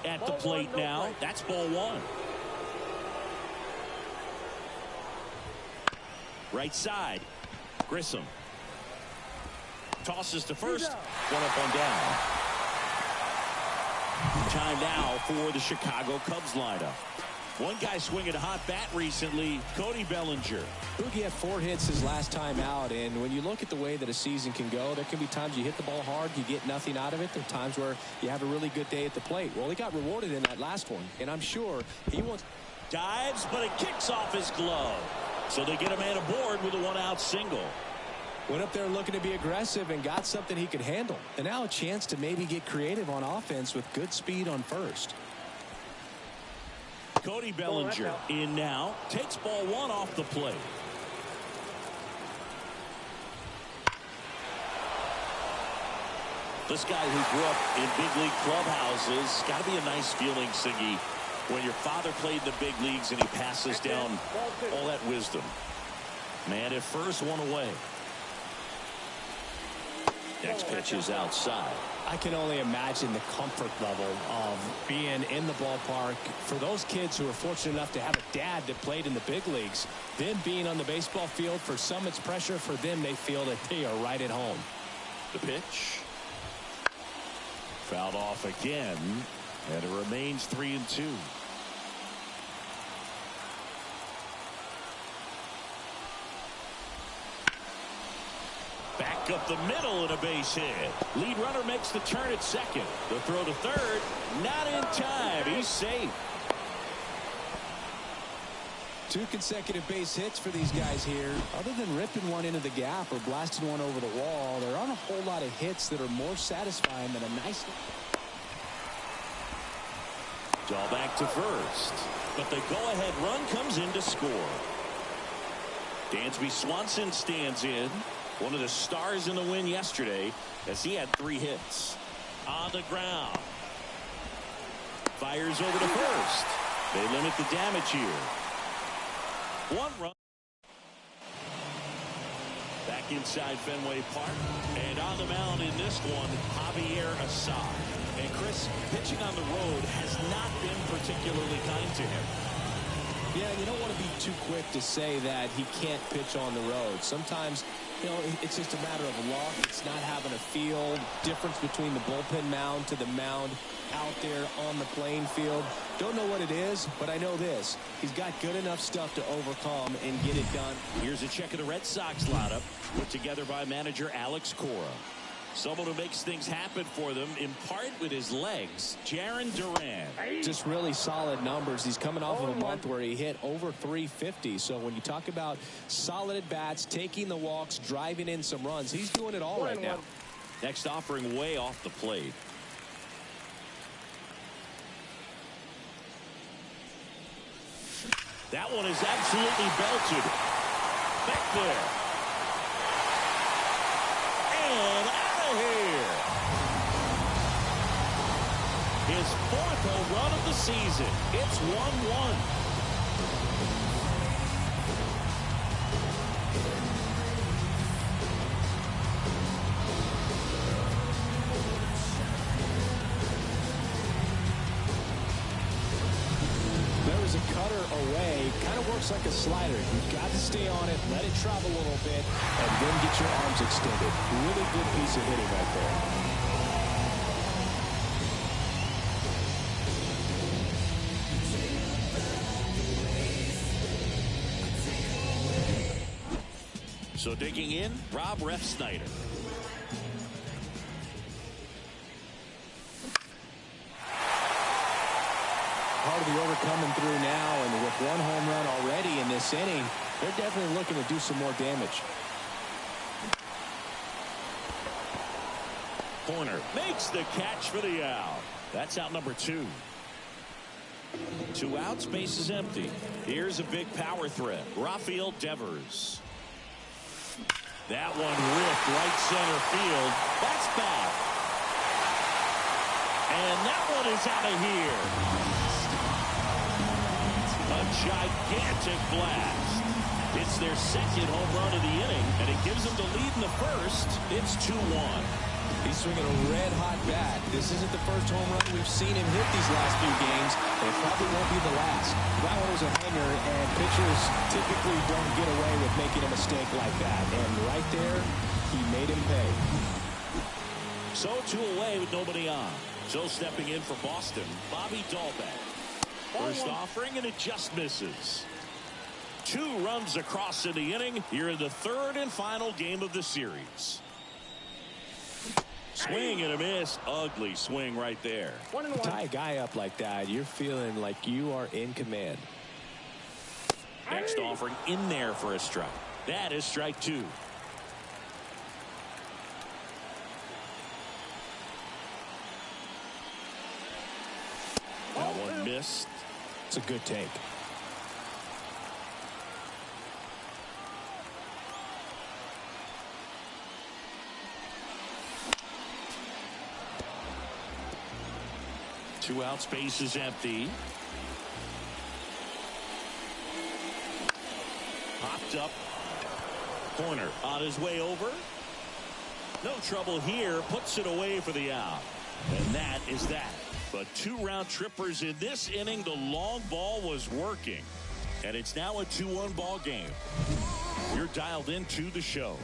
At the plate now, that's ball one. Right side, Grissom. Tosses to first. One up, one down. Time now for the Chicago Cubs lineup. One guy swinging a hot bat recently, Cody Bellinger. Boogie had 4 hits his last time out, and when you look at the way that a season can go, there can be times you hit the ball hard, you get nothing out of it. There are times where you have a really good day at the plate. Well, he got rewarded in that last one, and I'm sure he wants... Dives, but it kicks off his glove. So they get a man aboard with a 1-out single. Went up there looking to be aggressive and got something he could handle. And now a chance to maybe get creative on offense with good speed on first. Cody Bellinger in now. Takes ball one off the plate. This guy who grew up in big league clubhouses, got to be a nice feeling, Siggy, when your father played in the big leagues and he passes down all that wisdom. Man at first, one away. Next pitch is outside. I can only imagine the comfort level of being in the ballpark for those kids who are fortunate enough to have a dad that played in the big leagues. Then being on the baseball field, for some it's pressure. For them, they feel that they are right at home. The pitch. Fouled off again, and it remains 3-2. Back up the middle and a base hit. Lead runner makes the turn at second. The throw to third, not in time. He's safe. 2 consecutive base hits for these guys here. Other than ripping one into the gap or blasting one over the wall, there aren't a whole lot of hits that are more satisfying than a nice... All back to first. But the go-ahead run comes in to score. Dansby Swanson stands in. One of the stars in the win yesterday, as he had 3 hits. On the ground. Fires over to first. They limit the damage here. 1 run. Back inside Fenway Park. And on the mound in this one, Javier Assad. And Chris, pitching on the road has not been particularly kind to him. Yeah, you don't want to be too quick to say that he can't pitch on the road. Sometimes, you know, it's just a matter of luck. It's not having a feel. Difference between the bullpen mound to the mound out there on the playing field. Don't know what it is, but I know this. He's got good enough stuff to overcome and get it done. Here's a check of the Red Sox lineup, put together by manager Alex Cora. Someone who makes things happen for them, in part with his legs, Jarren Duran. Just really solid numbers. He's coming off of a month where he hit over 350. So when you talk about solid at-bats, taking the walks, driving in some runs, he's doing it all right now. Next offering way off the plate. That one is absolutely belted. Back there. And out of here. His 4th home run of the season. It's 1-1. Works like a slider. You've got to stay on it, let it travel a little bit, and then get your arms extended. Really good piece of hitting right there. So digging in, Rob Refsnyder. Part of the order coming through now, and with 1 home run already in this inning, they're definitely looking to do some more damage. Corner makes the catch for the out. That's out number 2. 2 outs, base is empty. Here's a big power threat. Rafael Devers. That one ripped right center field. That's back. And that one is out of here. A gigantic blast. It's their 2nd home run of the inning, and it gives them the lead in the 1st. It's 2-1. He's swinging a red-hot bat. This isn't the first home run we've seen him hit these last few games, and it probably won't be the last. That one was a hanger, and pitchers typically don't get away with making a mistake like that. And right there, he made him pay. So 2 away with nobody on. So stepping in for Boston, Bobby Dahlbeck. First offering, and it just misses. 2 runs across in the inning here in the 3rd and final game of the series. Swing and a miss. Ugly swing right there. Tie a guy up like that, you're feeling like you are in command. Next offering in there for a strike. That is strike 2. That one missed. It's a good take. Two out, space is empty. Popped up. Corner on his way over. No trouble here. Puts it away for the out. And that is that. But 2 round trippers in this inning. The long ball was working. And it's now a 2-1 ball game. You're dialed into the show.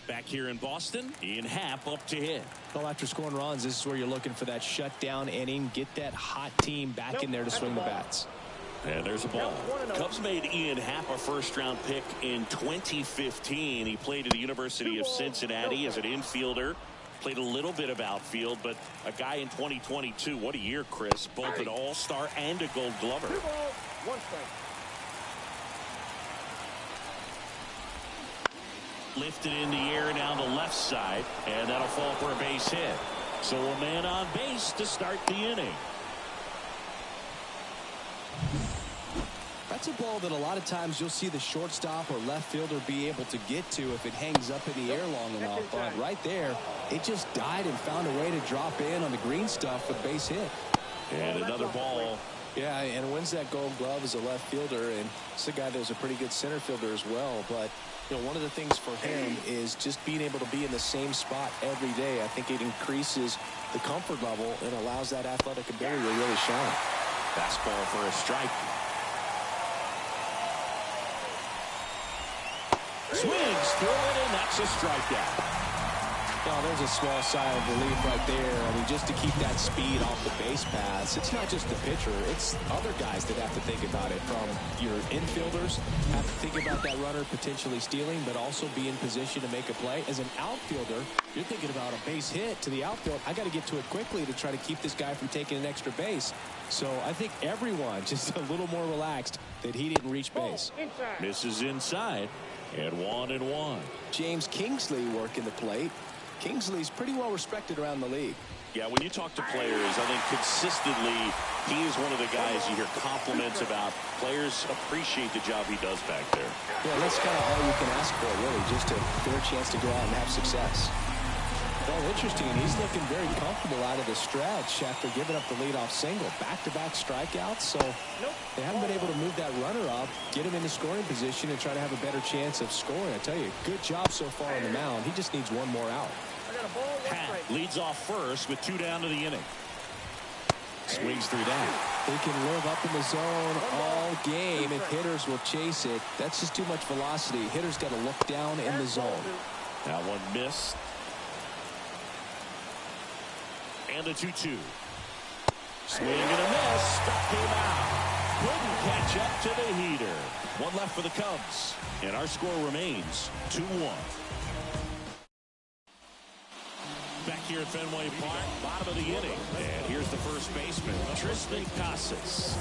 Back here in Boston, Ian Happ up to hit. Well, after scoring runs, this is where you're looking for that shutdown inning. Get that hot team back in there to swing the bats. And there's a ball. Cubs made Ian Happ a first-round pick in 2015. He played at the University of Cincinnati as an infielder. Played a little bit of outfield, but a guy in 2022. What a year, Chris. Both an all-star and a gold glover. 2 balls, 1 strike. Lifted in the air down the left side, and that'll fall for a base hit. So a man on base to start the inning. That's a ball that a lot of times you'll see the shortstop or left fielder be able to get to if it hangs up in the air long enough. But right there, it just died and found a way to drop in on the green stuff for the base hit. And another ball. Yeah, and wins that gold glove as a left fielder, and it's a guy that was a pretty good center fielder as well. But you know, one of the things for him is just being able to be in the same spot every day. I think it increases the comfort level and allows that athletic ability to really shine. Fastball for a strike. Swings through it, and that's a strikeout. Well, there's a small sigh of relief right there. I mean, just to keep that speed off the base paths. It's not just the pitcher. It's other guys that have to think about it. From your infielders have to think about that runner potentially stealing, but also be in position to make a play. As an outfielder, you're thinking about a base hit to the outfield. I got to get to it quickly to try to keep this guy from taking an extra base. So I think everyone just a little more relaxed that he didn't reach base. Misses inside, and 1-1. James Kingsley working the plate. Kingsley's pretty well respected around the league. Yeah, when you talk to players, I think consistently he is one of the guys you hear compliments about. Players appreciate the job he does back there. Yeah, that's kind of all you can ask for, really, just a fair chance to go out and have success. Well, interesting. He's looking very comfortable out of the stretch after giving up the leadoff single. Back-to-back strikeouts, so they haven't been able to move that runner up, get him in the scoring position, and try to have a better chance of scoring. I tell you, good job so far on the mound. He just needs one more out. Happ leads off first with 2 down to the inning. Swings through that. He can live up in the zone all game if hitters will chase it. That's just too much velocity. Hitters got to look down in the zone. That one missed. And the 2-2. Swing and a miss. Struck him out. Couldn't catch up to the heater. One left for the Cubs. And our score remains 2-1. Back here at Fenway Park, bottom of the inning. And here's the first baseman, Tristan Casas.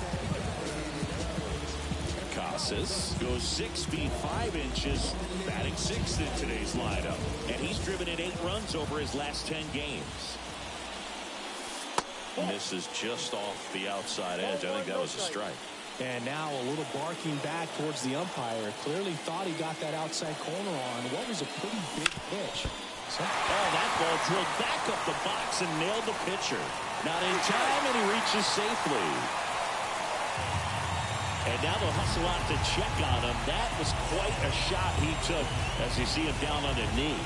Casas goes 6 feet 5 inches, batting 6th in today's lineup. And he's driven in 8 runs over his last 10 games. And this is just off the outside edge. I think that was a strike. And now a little barking back towards the umpire. Clearly thought he got that outside corner on what was a pretty big pitch. Oh, that ball drilled back up the box and nailed the pitcher. Not in time, and he reaches safely. And now they'll hustle out to check on him. That was quite a shot he took as you see him down on a knee.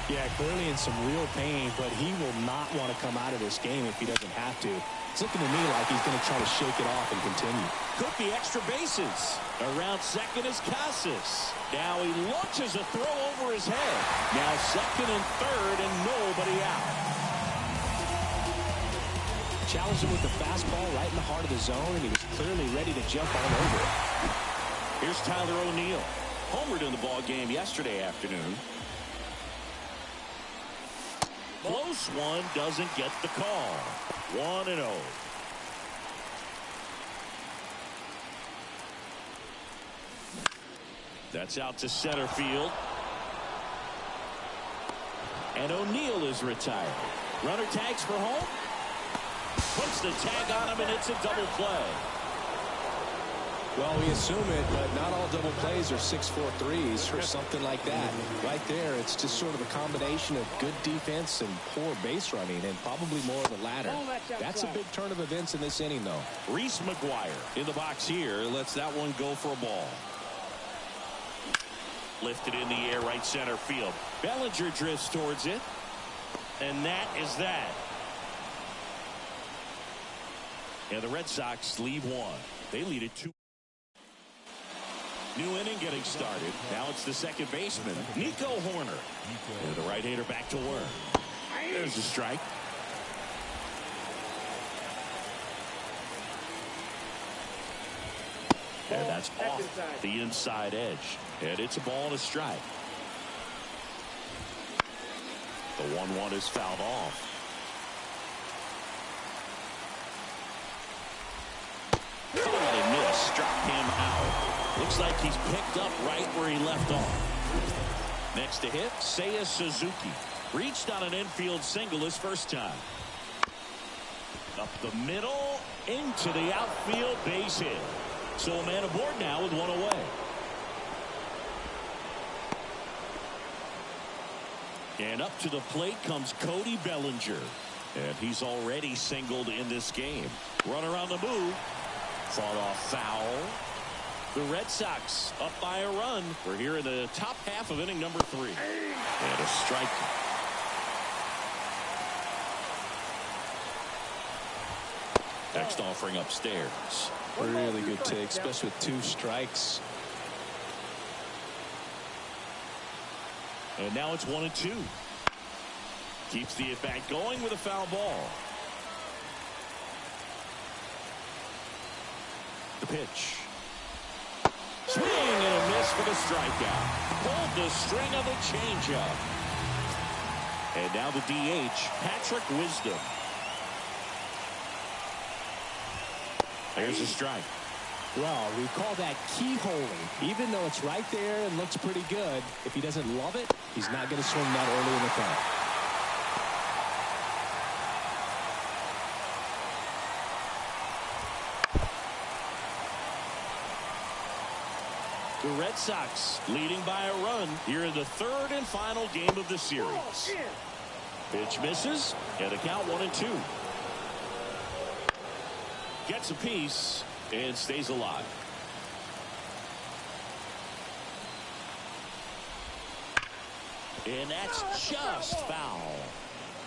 Yeah, clearly in some real pain, but he will not want to come out of this game if he doesn't have to. It's looking to me like he's going to try to shake it off and continue. Could be extra bases. Around second is Casas. Now he launches a throw over his head. Now second and third and nobody out. Challenged him with the fastball right in the heart of the zone, and he was clearly ready to jump all over it. Here's Tyler O'Neill. Homered in the ball game yesterday afternoon. Close one, doesn't get the call. 1-0. That's out to center field. And O'Neill is retired. Runner tags for home. Puts the tag on him, and it's a double play. Well, we assume it, but not all double plays are 6-4 threes or something like that. Right there, it's just sort of a combination of good defense and poor base running, and probably more of the latter. That's a big turn of events in this inning, though. Reese McGuire in the box here lets that one go for a ball. Lifted in the air, right center field. Bellinger drifts towards it. And that is that. And the Red Sox leave one. They lead it 2. New inning getting started. Now it's the second baseman, Nico Horner. And the right-hander back to work. There's a strike. And that's off the inside edge. And it's a ball and a strike. The 1-1 is fouled off. Caught and missed. Struck him out. Looks like he's picked up right where he left off. Next to hit, Seiya Suzuki. Reached on an infield single his first time. Up the middle, into the outfield, base hit. So a man aboard now with one away. And up to the plate comes Cody Bellinger. And he's already singled in this game. Runner on the move. Fought off foul. The Red Sox up by a run. We're here in the top half of inning number 3. And a strike. Next offering upstairs. Really good take, especially with 2 strikes. And now it's 1-2. Keeps the at-bat going with a foul ball. The pitch. Swing and a miss for the strikeout. Pulled the string of the changeup. And now the DH, Patrick Wisdom. There's a strike. Well, we call that keyholing. Even though it's right there and looks pretty good, if he doesn't love it, he's not going to swing that early in the count. The Red Sox leading by a run here in the 3rd and final game of the series. Pitch misses, and the count 1-2. Gets a piece and stays alive. And that's just foul.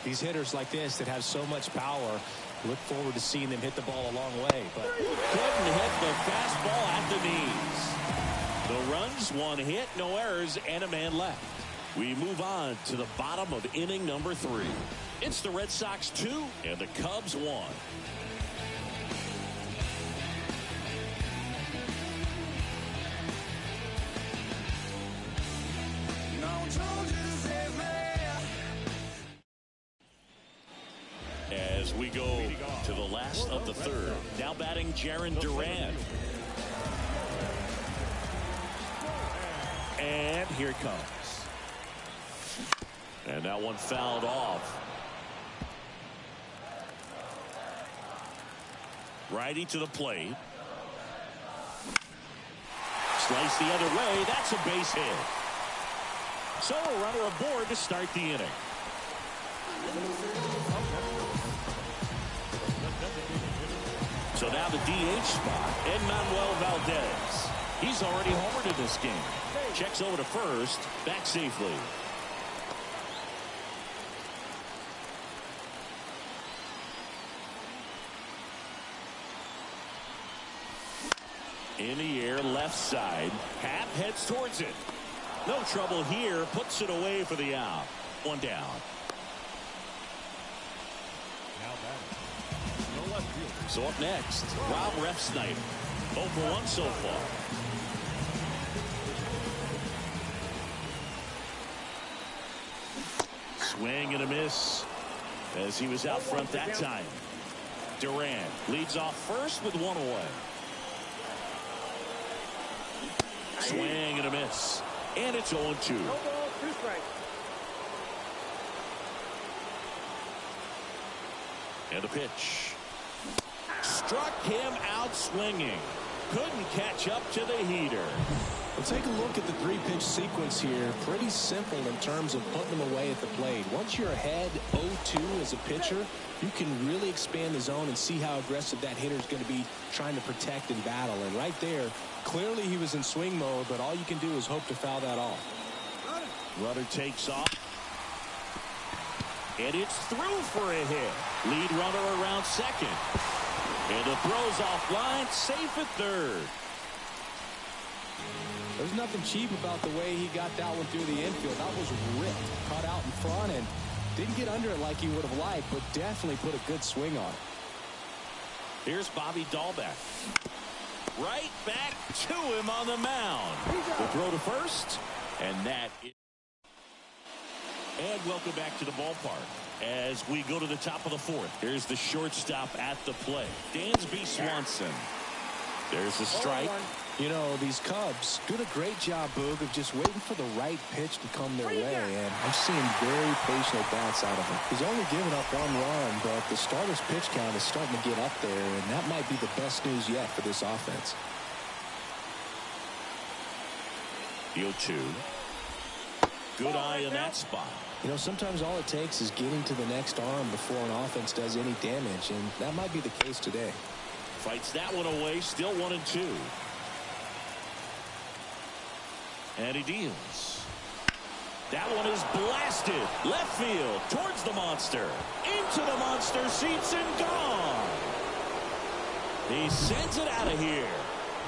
These hitters like this that have so much power, look forward to seeing them hit the ball a long way. But couldn't hit the fastball at the knees. The runs, 1 hit, no errors, and a man left. We move on to the bottom of inning number 3. It's the Red Sox 2 and the Cubs 1. As we go to the last of the 3rd. Now batting Jarren Duran. And here it comes. And that one fouled off. Righty to the plate. Slice the other way. That's a base hit. So a runner aboard to start the inning. So So now the DH spot, Manuel Valdez. He's already homered in this game. Checks over to first, back safely. In the air, left side. Happ heads towards it. No trouble here. Puts it away for the out. One down. So up next, Rob Refsnyder. 0 for 1 so far. Swing and a miss as he was out front that time. Durant leads off first with one away. Swing and a miss. And it's 0-2. 2 strikes. And the pitch. Struck him out swinging. Couldn't catch up to the heater. Well, take a look at the 3-pitch sequence here. Pretty simple in terms of putting them away at the plate. Once you're ahead 0-2 as a pitcher, you can really expand the zone and see how aggressive that hitter is going to be trying to protect and battle. And right there, clearly he was in swing mode, but all you can do is hope to foul that off. Runner takes off. And it's through for a hit. Lead runner around second. And the throw's offline, safe at third. There's nothing cheap about the way he got that one through the infield. That was ripped, caught out in front, and didn't get under it like he would have liked, but definitely put a good swing on it. Here's Bobby Dahlbeck. Right back to him on the mound. The throw to first, and that is. And welcome back to the ballpark as we go to the top of the fourth. Here's the shortstop at the plate, Dansby Swanson. There's the strike. You know, these Cubs doing a great job, Boog, of just waiting for the right pitch to come their way, and I'm seeing very patient at-bats out of him. He's only given up 1 run, but the starter's pitch count is starting to get up there, and that might be the best news yet for this offense. The 0-2. Good eye in that spot. You know, sometimes all it takes is getting to the next arm before an offense does any damage, and that might be the case today. Fights that one away, still 1-2. And he deals. That one is blasted. Left field towards the monster. Into the monster seats and gone. He sends it out of here.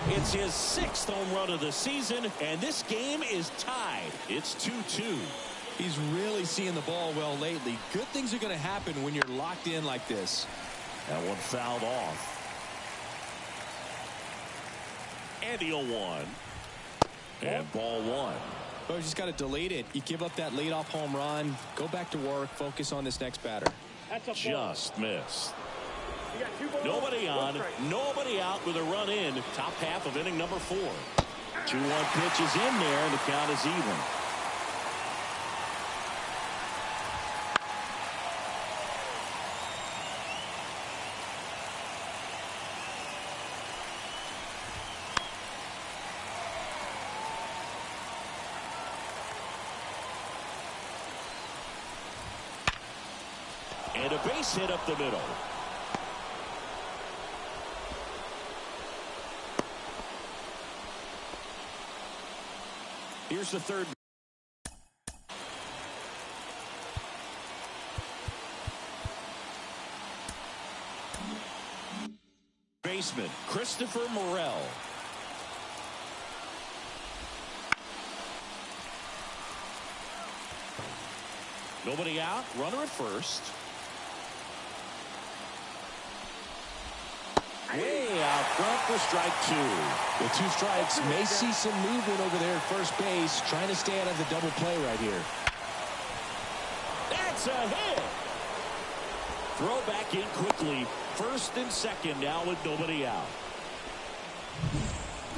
It's his 6th home run of the season, and this game is tied. It's 2-2. He's really seeing the ball well lately. Good things are going to happen when you're locked in like this. That one fouled off. And the 0-1. And ball 1. Well, you just got to delete it. You give up that leadoff home run. Go back to work. Focus on this next batter. Just missed. Nobody on, nobody out with a run in. Top half of inning number 4. 2-1 pitch is in there, and the count is even. And a base hit up the middle. Here's the third. Baseman, Christopher Morel. Nobody out, runner at first. Way out front for strike 2. The 2 strikes may see some movement over there at first base, trying to stay out of the double play right here. That's a hit. Throw back in quickly. First and second now with nobody out.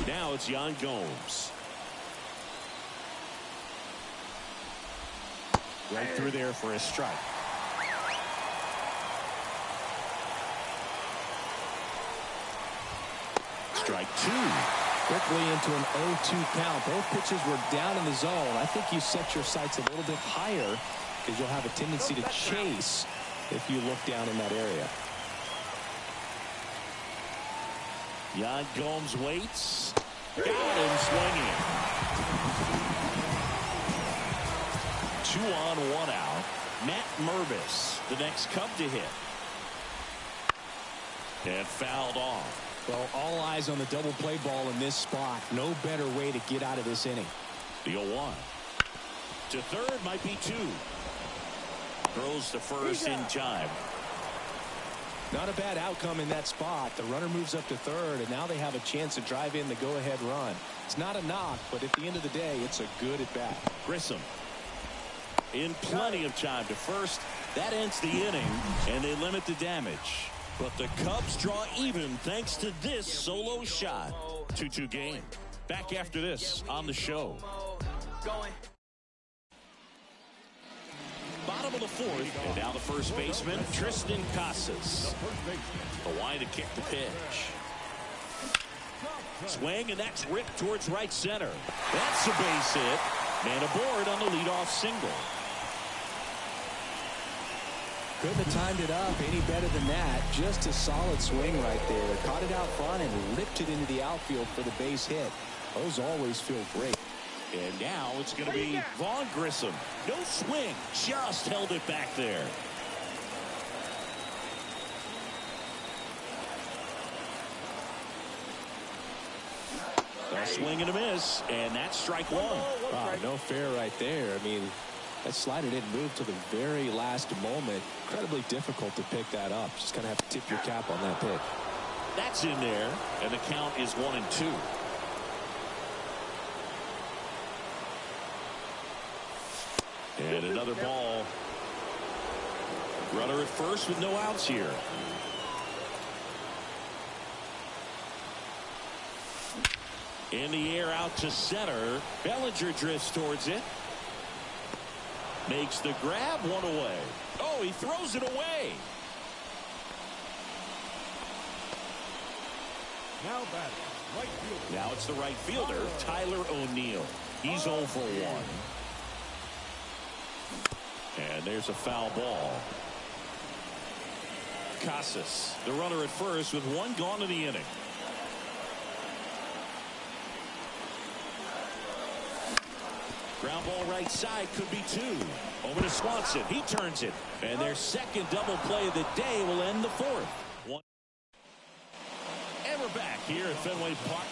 Now it's Yan Gomes. Right through there for a strike. Strike 2. Quickly into an 0-2 count. Both pitches were down in the zone. I think you set your sights a little bit higher because you'll have a tendency to chase if you look down in that area. Yan Gomes waits. Got him swinging. 2 on, 1 out. Matt Mervis, the next Cub to hit. And fouled off. Well, all eyes on the double play ball in this spot. No better way to get out of this inning. The 0-1. To third, might be 2. Throws to first in time. Not a bad outcome in that spot. The runner moves up to third, and now they have a chance to drive in the go-ahead run. It's not a knock, but at the end of the day, it's a good at-bat. Grissom in plenty of time to first. That ends the inning, and they limit the damage. But the Cubs draw even thanks to this solo shot. 2-2 game. Back after this on the show. Bottom of the 4th, and now the first baseman, Tristan Casas. Hawaii to kick the pitch. Swing, and that's ripped towards right center. That's a base hit. Man aboard on the leadoff single. Couldn't have timed it up any better than that. Just a solid swing right there. Caught it out front and ripped it into the outfield for the base hit. Those always feel great. And now it's going to be Vaughn Grissom. No swing, just held it back there. A swing and a miss, and that's strike 1. Wow, no fair right there. I mean, that slider didn't move to the very last moment. Incredibly difficult to pick that up. Just going to have to tip your cap on that pitch. That's in there, and the count is 1-2. And another ball. Runner at first with no outs here. In the air out to center. Bellinger drifts towards it. Makes the grab, 1 away. Oh, he throws it away. Now batting, right fielder. Now it's the right fielder, Tyler O'Neill. He's 0 for 1. And there's a foul ball. Casas, the runner at first with 1 gone in the inning. Ground ball right side, could be 2. Over to Swanson. He turns it. And their second double play of the day will end the 4th. And we're back here at Fenway Park.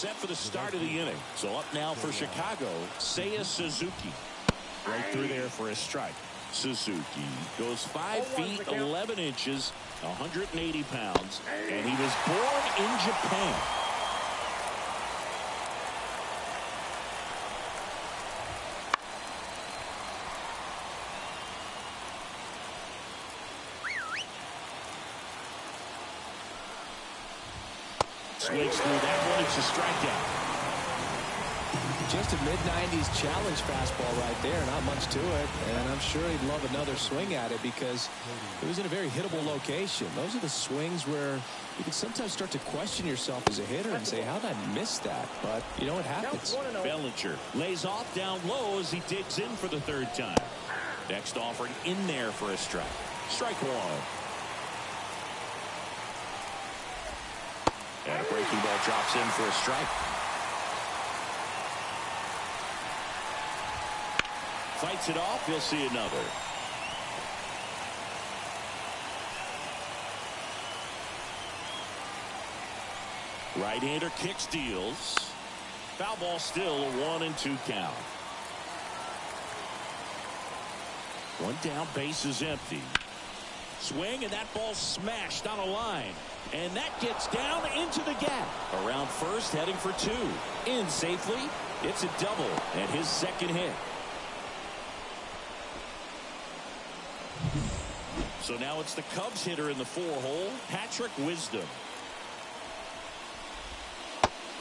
set for the start of the inning. So up now for Chicago, Seiya Suzuki. Right through there for a strike. Suzuki goes 5 feet 11 inches, 180 pounds, and he was born in Japan. Swings through that one. It's a strikeout. Just a mid-90s challenge fastball right there. Not much to it. And I'm sure he'd love another swing at it because it was in a very hittable location. Those are the swings where you can sometimes start to question yourself as a hitter and say, how did I miss that? But, you know, it happens. Bellinger lays off down low as he digs in for the third time. Next offering in there for a strike. Strike one. And a breaking ball drops in for a strike. Fights it off. He'll see another. Right-hander kicks, deals. Foul ball, still a 1-2 count. One down, base is empty. Swing, and that ball smashed on a line. And that gets down into the gap. Around first, heading for two. In safely. It's a double, and his second hit. So now it's the Cubs hitter in the 4-hole, Patrick Wisdom.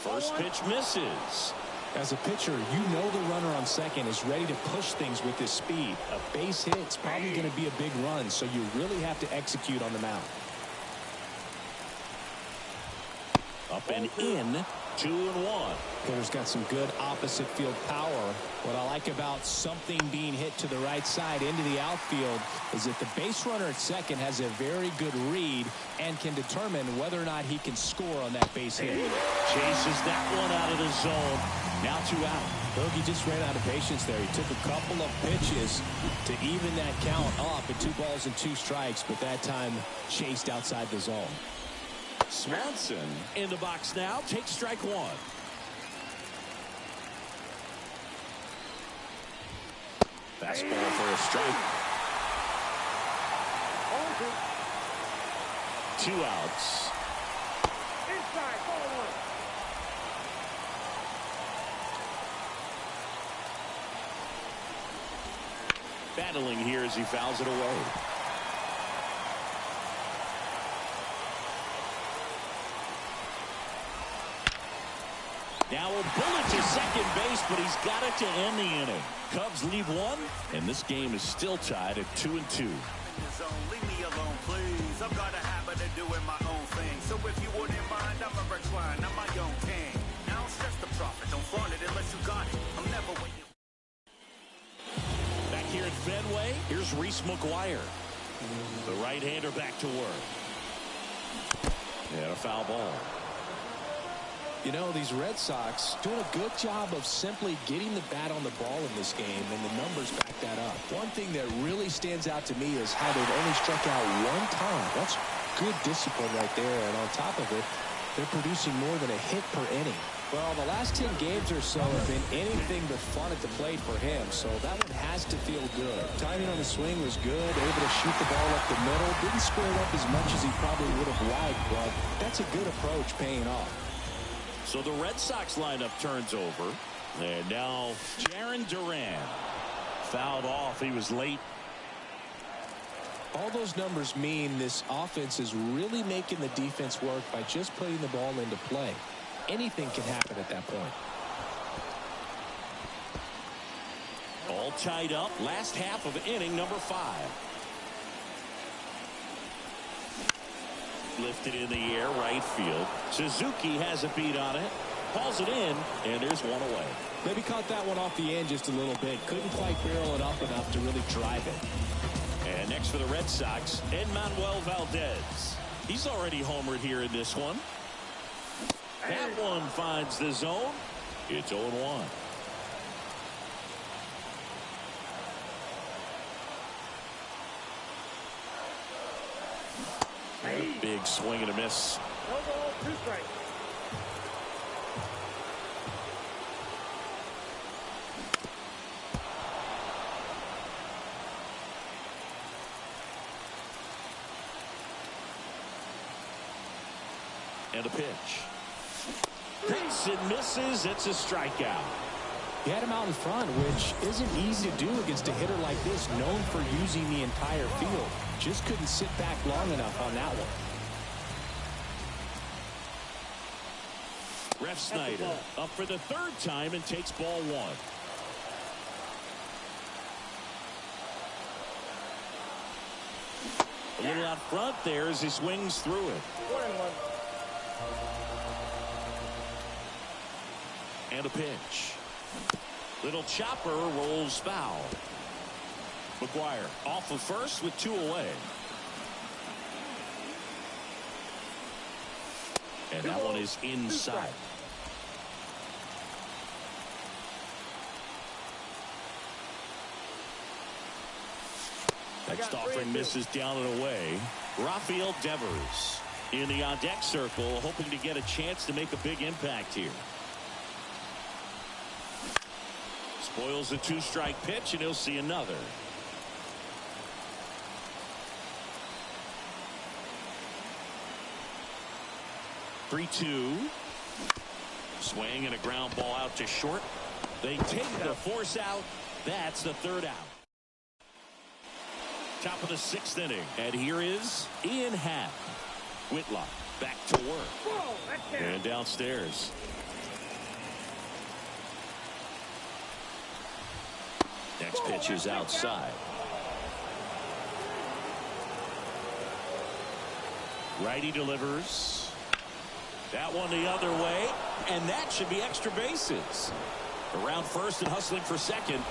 First pitch misses. As a pitcher, you know the runner on second is ready to push things with his speed. A base hit's probably going to be a big run, so you really have to execute on the mound. Up and in, 2-1. Hitter's got some good opposite field power. What I like about something being hit to the right side into the outfield is that the base runner at second has a very good read and can determine whether or not he can score on that base hit. Chases that one out of the zone. Now 2 out. Bogey just ran out of patience there. He took a couple of pitches to even that count up at 2 balls and 2 strikes, but that time chased outside the zone. Swanson in the box now. Takes strike one. Fastball for a strike. 2 outs. Inside, ball one. Battling here as he fouls it away. Now a bullet to second base, but he's got it to end the inning. Cubs leave one, and this game is still tied at 2-2. Leave me alone, please. I've got a habit of doing my own thing. So if you wouldn't mind, I'm a recline. I'm my own king. Now it's just the profit. Don't flaunt it unless you got it. I'm never waiting. Back here at Fenway, here's Reese McGuire. The right-hander back to work. And a foul ball. You know, these Red Sox doing a good job of simply getting the bat on the ball in this game, and the numbers back that up. One thing that really stands out to me is how they've only struck out 1 time. That's good discipline right there, and on top of it, they're producing more than a hit per inning. Well, the last 10 games or so have been anything but fun at the plate for him, so that one has to feel good. Timing on the swing was good, able to shoot the ball up the middle. Didn't square up as much as he probably would have liked, but that's a good approach paying off. So the Red Sox lineup turns over. And now Jarren Duran. Fouled off. He was late. All those numbers mean this offense is really making the defense work by just putting the ball into play. Anything can happen at that point. All tied up. Last half of inning number 5. Lifted in the air, right field. Suzuki has a beat on it. Hauls it in, and there's one away. Maybe caught that one off the end just a little bit. Couldn't quite barrel it up enough to really drive it. And next for the Red Sox, Edmanuel Valdez. He's already homered here in this one. That one finds the zone. It's 0-1. Big swing and a miss. No ball, 2 strikes. And a pitch. Hits and misses. It's a strikeout. He had him out in front, which isn't easy to do against a hitter like this, known for using the entire field. Just couldn't sit back long enough on that one. Ref Snyder up for the third time and takes ball one. A little out front there as he swings through it. 1-1. And a pitch. Little chopper rolls foul. McGuire off of first with 2 away. And that one is inside. Next offering misses down and away. Rafael Devers in the on-deck circle, hoping to get a chance to make a big impact here. Spoils the 2-strike pitch, and he'll see another. (3-2). Swing and a ground ball out to short. They take the force out. That's the third out. Top of the 6th inning. And here is Ian Happ. Whitlock back to work. Whoa, that's down. And downstairs. Next pitch is outside. Righty delivers. That one the other way. And that should be extra bases. Around first and hustling for second.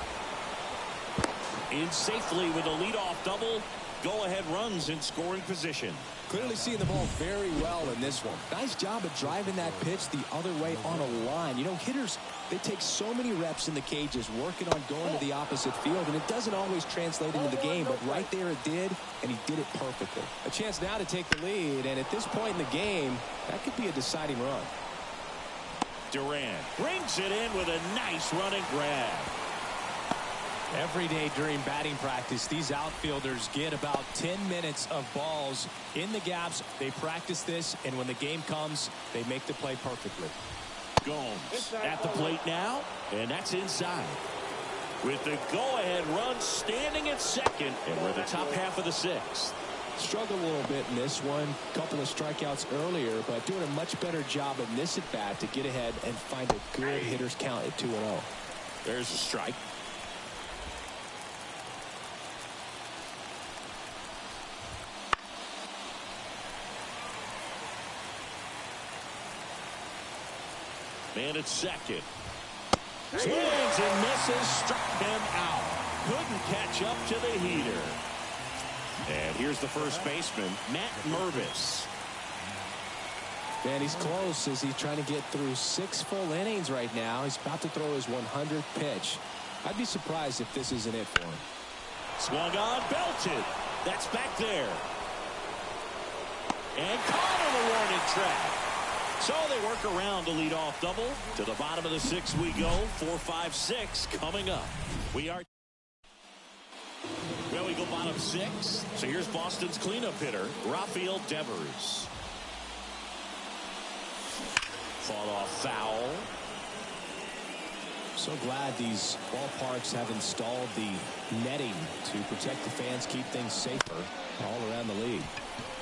In safely with a leadoff double. Go-ahead runs in scoring position. Clearly seeing the ball very well in this one. Nice job of driving that pitch the other way on a line. You know, hitters, they take so many reps in the cages working on going to the opposite field, and it doesn't always translate into the game, but right there it did, and he did it perfectly. A chance now to take the lead, and at this point in the game, that could be a deciding run. Durant brings it in with a nice running grab. Every day during batting practice, these outfielders get about 10 minutes of balls in the gaps. They practice this, and when the game comes, they make the play perfectly. Gomes at the plate now, and that's inside. With the go-ahead run standing at second, and we're in the top half of the 6th. Struggled a little bit in this one. Couple of strikeouts earlier, but doing a much better job in this at-bat to get ahead and find a good hitter's count at 2-0. There's a strike. Man at second. Swings and misses. Struck him out. Couldn't catch up to the heater. And here's the first baseman, Matt Mervis. Man, he's close as he's trying to get through 6 full innings right now. He's about to throw his 100th pitch. I'd be surprised if this isn't it for him. Swung on, belted. That's back there. And caught on the warning track. So they work around the leadoff double. To the bottom of the 6th we go. 4, 5, 6 coming up. Well, we go bottom 6. So here's Boston's cleanup hitter, Rafael Devers. Fought off foul. So glad these ballparks have installed the netting to protect the fans, keep things safer all around the league.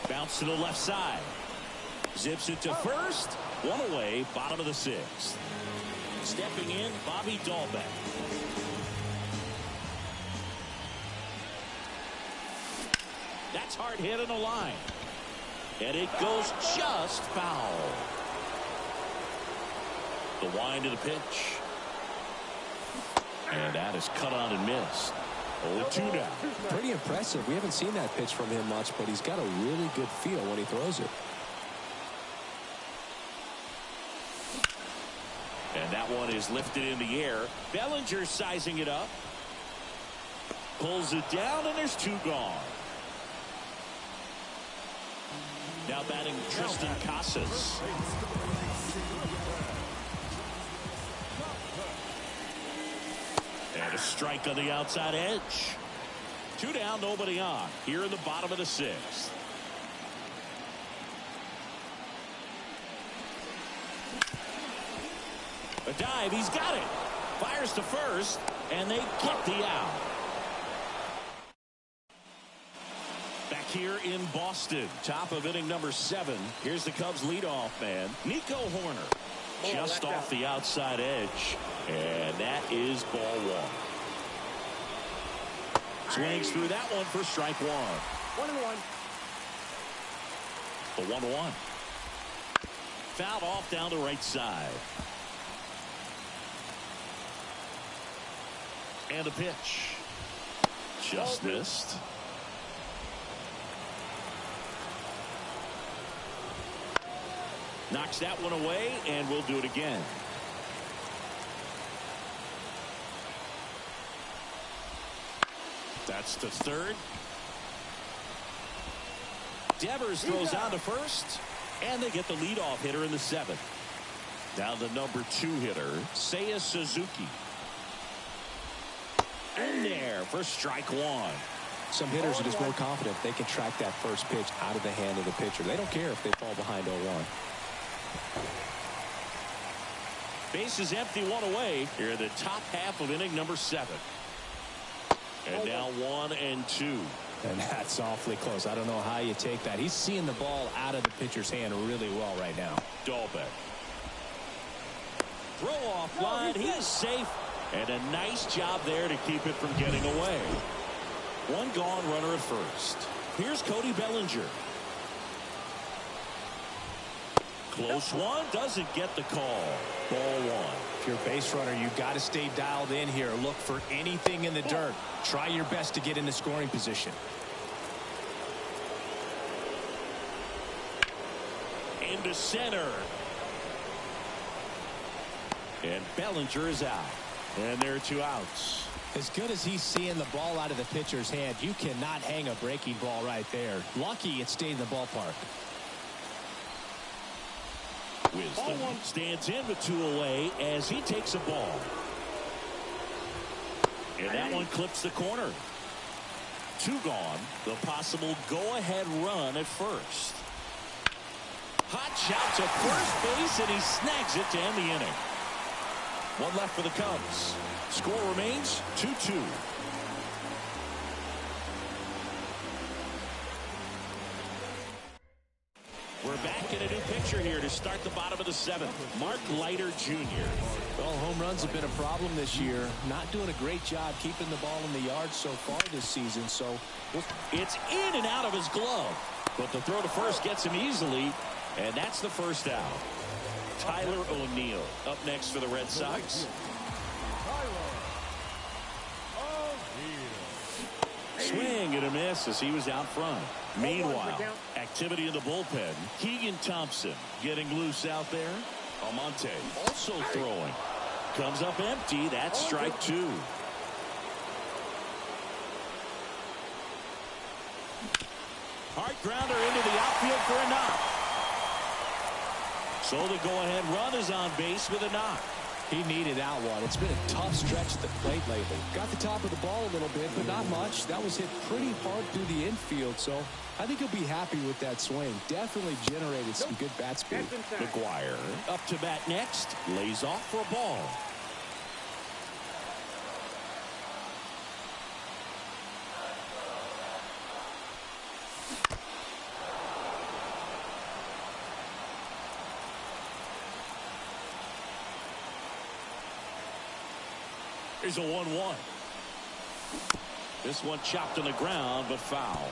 Bounce to the left side. Zips it to first. 1 away, bottom of the 6th. Stepping in, Bobby Dahlbeck. That's hard hit in the line. And it goes just foul. The wind of the pitch. And that is cut on and missed. 0-2 down. Pretty impressive. We haven't seen that pitch from him much, but he's got a really good feel when he throws it. And that one is lifted in the air. Bellinger sizing it up. Pulls it down, and there's 2 gone. Now batting Tristan Casas. And a strike on the outside edge. 2 down, nobody on. Here in the bottom of the 6th. A dive. He's got it. Fires to first, and they get the out. Back here in Boston, top of inning number 7. Here's the Cubs leadoff man, Nico Horner. Just off the outside edge, and that is ball 1. Swings through that one for strike 1. 1-1. The 1-1. Fouled off down the right side. And a pitch. Just missed. Knocks that one away, and we'll do it again. That's to third. Devers throws on to first, and they get the leadoff hitter in the 7th. Down the number 2 hitter, Seiya Suzuki. And there for strike 1. Some hitters are just more confident they can track that first pitch out of the hand of the pitcher. They don't care if they fall behind 0-1. Base is empty, 1 away. Here in the top half of inning number 7. And now 1-2. And that's awfully close. I don't know how you take that. He's seeing the ball out of the pitcher's hand really well right now. Dahlbeck. Throw off line. He is safe. And a nice job there to keep it from getting away. 1 gone, runner at first. Here's Cody Bellinger. Close one, doesn't get the call. Ball 1. If you're a base runner, you've got to stay dialed in here. Look for anything in the dirt. Try your best to get into scoring position. Into center. And Bellinger is out. And there are 2 outs. As good as he's seeing the ball out of the pitcher's hand, you cannot hang a breaking ball right there. Lucky it stayed in the ballpark. Wisdom stands in with 2 away as he takes a ball. And that one clips the corner. 2 gone. The possible go-ahead run at first. Hot shot to first base, and he snags it to end the inning. 1 left for the Cubs. Score remains 2-2. We're back in a new picture here to start the bottom of the 7th. Mark Leiter Jr. Well, home runs have been a problem this year. Not doing a great job keeping the ball in the yard so far this season. So it's in and out of his glove. But the throw to first gets him easily. And that's the first out. Tyler O'Neill up next for the Red Sox. Swing and a miss as he was out front. Meanwhile, activity in the bullpen. Keegan Thompson getting loose out there. Almonte also throwing. Comes up empty. That's strike 2. Hard grounder into the outfield for a knock. So the go-ahead run is on base with a knock. He needed that one. It's been a tough stretch at the plate lately. Got the top of the ball a little bit, but not much. That was hit pretty hard through the infield, so I think he'll be happy with that swing. Definitely generated some good bat speed. McGuire up to bat next. Lays off for a ball. Here's a 1-1. This one chopped on the ground, but foul.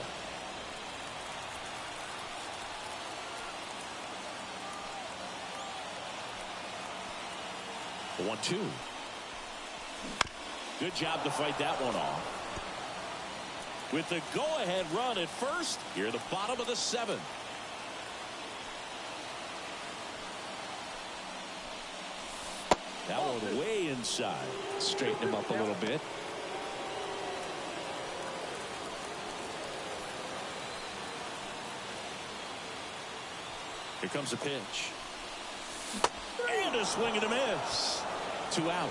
The 1-2. Good job to fight that one off. With the go-ahead run at first, here at the bottom of the 7th. That one way inside. Straighten him up a little bit. Here comes a pitch. And a swing and a miss. 2 out.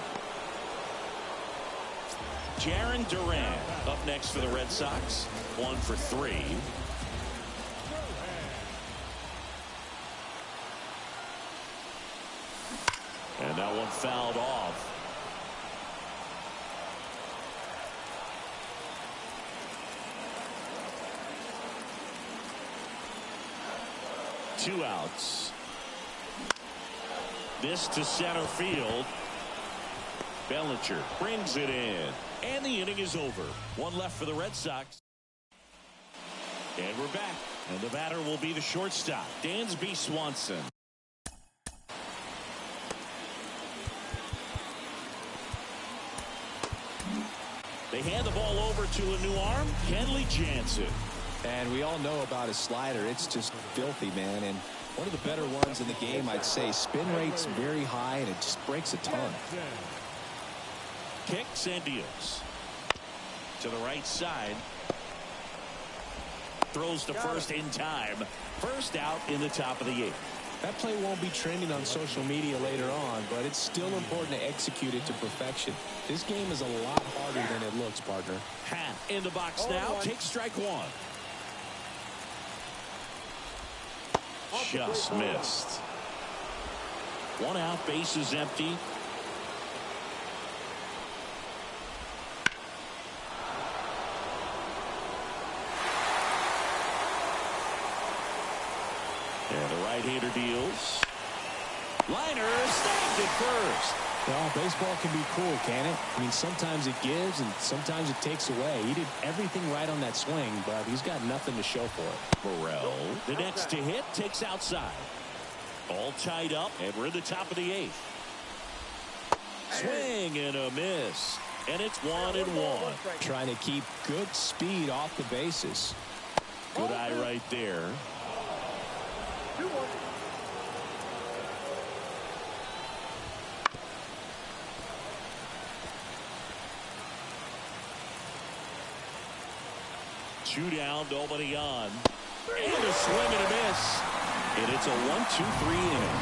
Jarren Duran up next for the Red Sox. 1 for 3. And And that one fouled off. Two outs. This to center field. Bellinger brings it in. And the inning is over. One left for the Red Sox. And we're back. And the batter will be the shortstop, Dansby Swanson. They hand the ball over to a new arm, Kenley Jansen. And we all know about his slider. It's just filthy, man. And one of the better ones in the game, I'd say. Spin rate's very high, and it just breaks a ton. Kicks and deals. To the right side. Throws to first in time. First out in the top of the 8th. That play won't be trending on social media later on, but it's still important to execute it to perfection. This game is a lot harder than it looks, partner. Half in the box now. Takes strike one. Just missed. One out, base is empty. And the right-hander deals. Liner snagged at first. Well, baseball can be cruel, can it? I mean, sometimes it gives and sometimes it takes away. He did everything right on that swing, but he's got nothing to show for it. Burrell, the next to hit, takes outside. All tied up, and we're in the top of the 8th. Swing and a miss. And it's 1-1. Trying to keep good speed off the bases. Good eye right there. 2-1. Two down, nobody on. And a swing and a miss. And it's a 1-2-3 inning.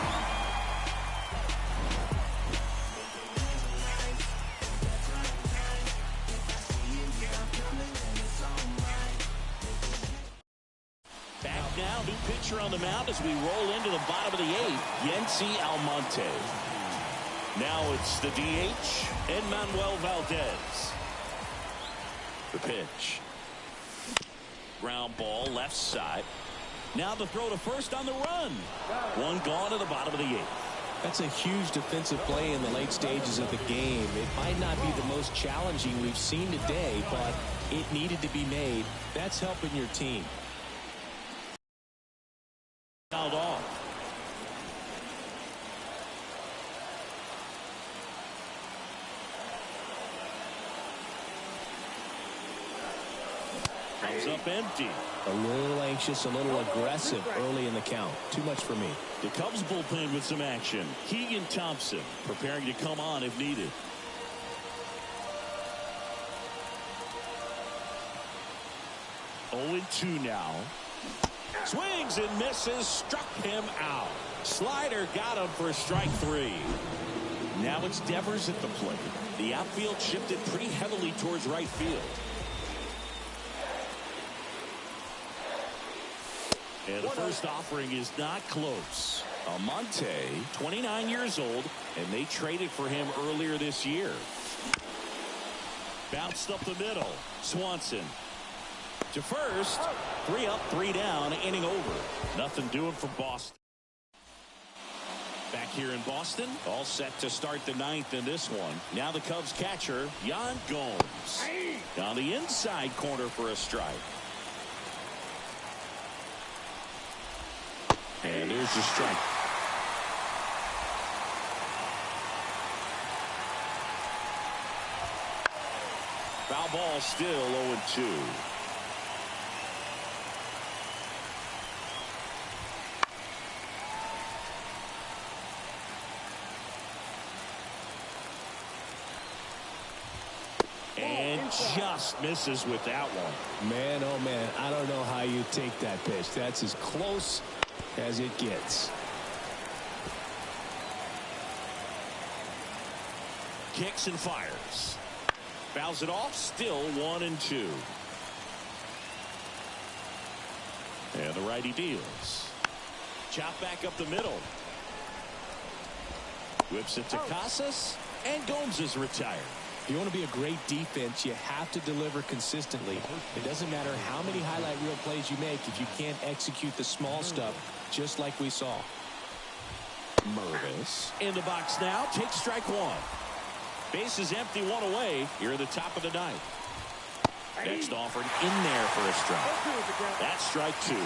Back now, new pitcher on the mound as we roll into the bottom of the 8th. Yency Almonte. Now it's the DH, Manuel Valdez. The pitch. Ground ball left side. Now the throw to first on the run. One gone to the bottom of the 8th. That's a huge defensive play in the late stages of the game. It might not be the most challenging we've seen today, but it needed to be made. That's helping your team. Fouled off. Comes up empty. A little anxious, a little aggressive early in the count. Too much for me. The Cubs bullpen with some action. Keegan Thompson preparing to come on if needed. Oh, 2 now. Swings and misses. Struck him out. Slider got him for strike 3. Now it's Devers at the plate. The outfield shifted pretty heavily towards right field. And the first offering is not close. Almonte, 29 years old, and they traded for him earlier this year. Bounced up the middle. Swanson to first. 3 up, 3 down, inning over. Nothing doing for Boston. Back here in Boston, all set to start the 9th in this one. Now the Cubs catcher, Yan Gomes. On the inside corner for a strike. And there's the strike. Foul ball still 0-2. And just misses with that one. Man, oh man, I don't know how you take that pitch. That's as close as it gets. Kicks and fires. Fouls it off. Still 1-2. And the righty deals. Chop back up the middle. Whips it to Casas, and Gomes is retired. If you want to be a great defense, you have to deliver consistently. It doesn't matter how many highlight reel plays you make if you can't execute the small stuff, just like we saw. Mervis in the box now. Takes strike one. Base is empty, one away. Here at the top of the ninth. Next offered in there for a strike. That's strike two.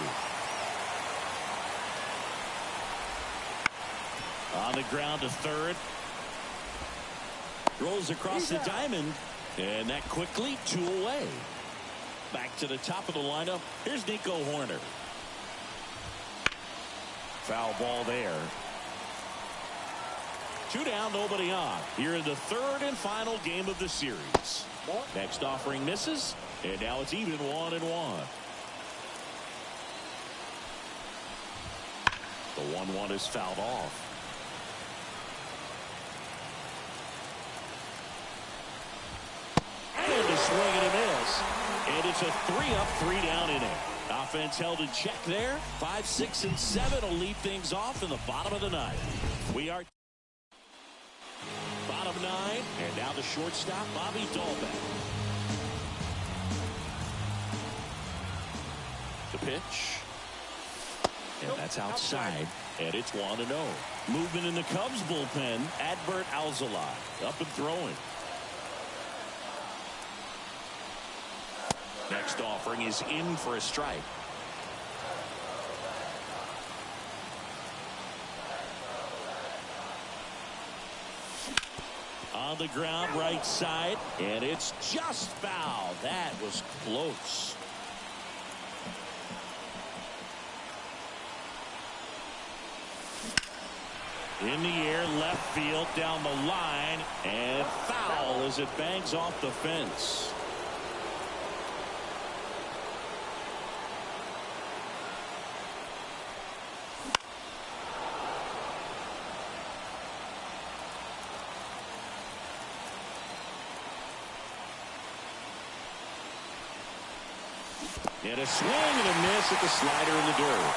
On the ground to third. Rolls across the diamond. And that quickly, two away. Back to the top of the lineup. Here's Nico Horner. Foul ball there. Two down, nobody on. Here in the third and final game of the series. Next offering misses. And now it's even 1-1. The 1-1 is fouled off. And a swing and a miss. And it's a 3-up, 3-down inning. Offense held in check there. 5, 6, and 7 will lead things off in the bottom of the ninth. We are bottom 9, and now the shortstop, Bobby Dahlbeck. The pitch. And that's outside. And it's 1-0. Movement in the Cubs bullpen. Adbert Alzolay up and throwing. Next offering is in for a strike. On the ground, right side, and it's just foul. That was close. In the air, left field, down the line, and foul as it bangs off the fence. And a swing and a miss at the slider in the dirt.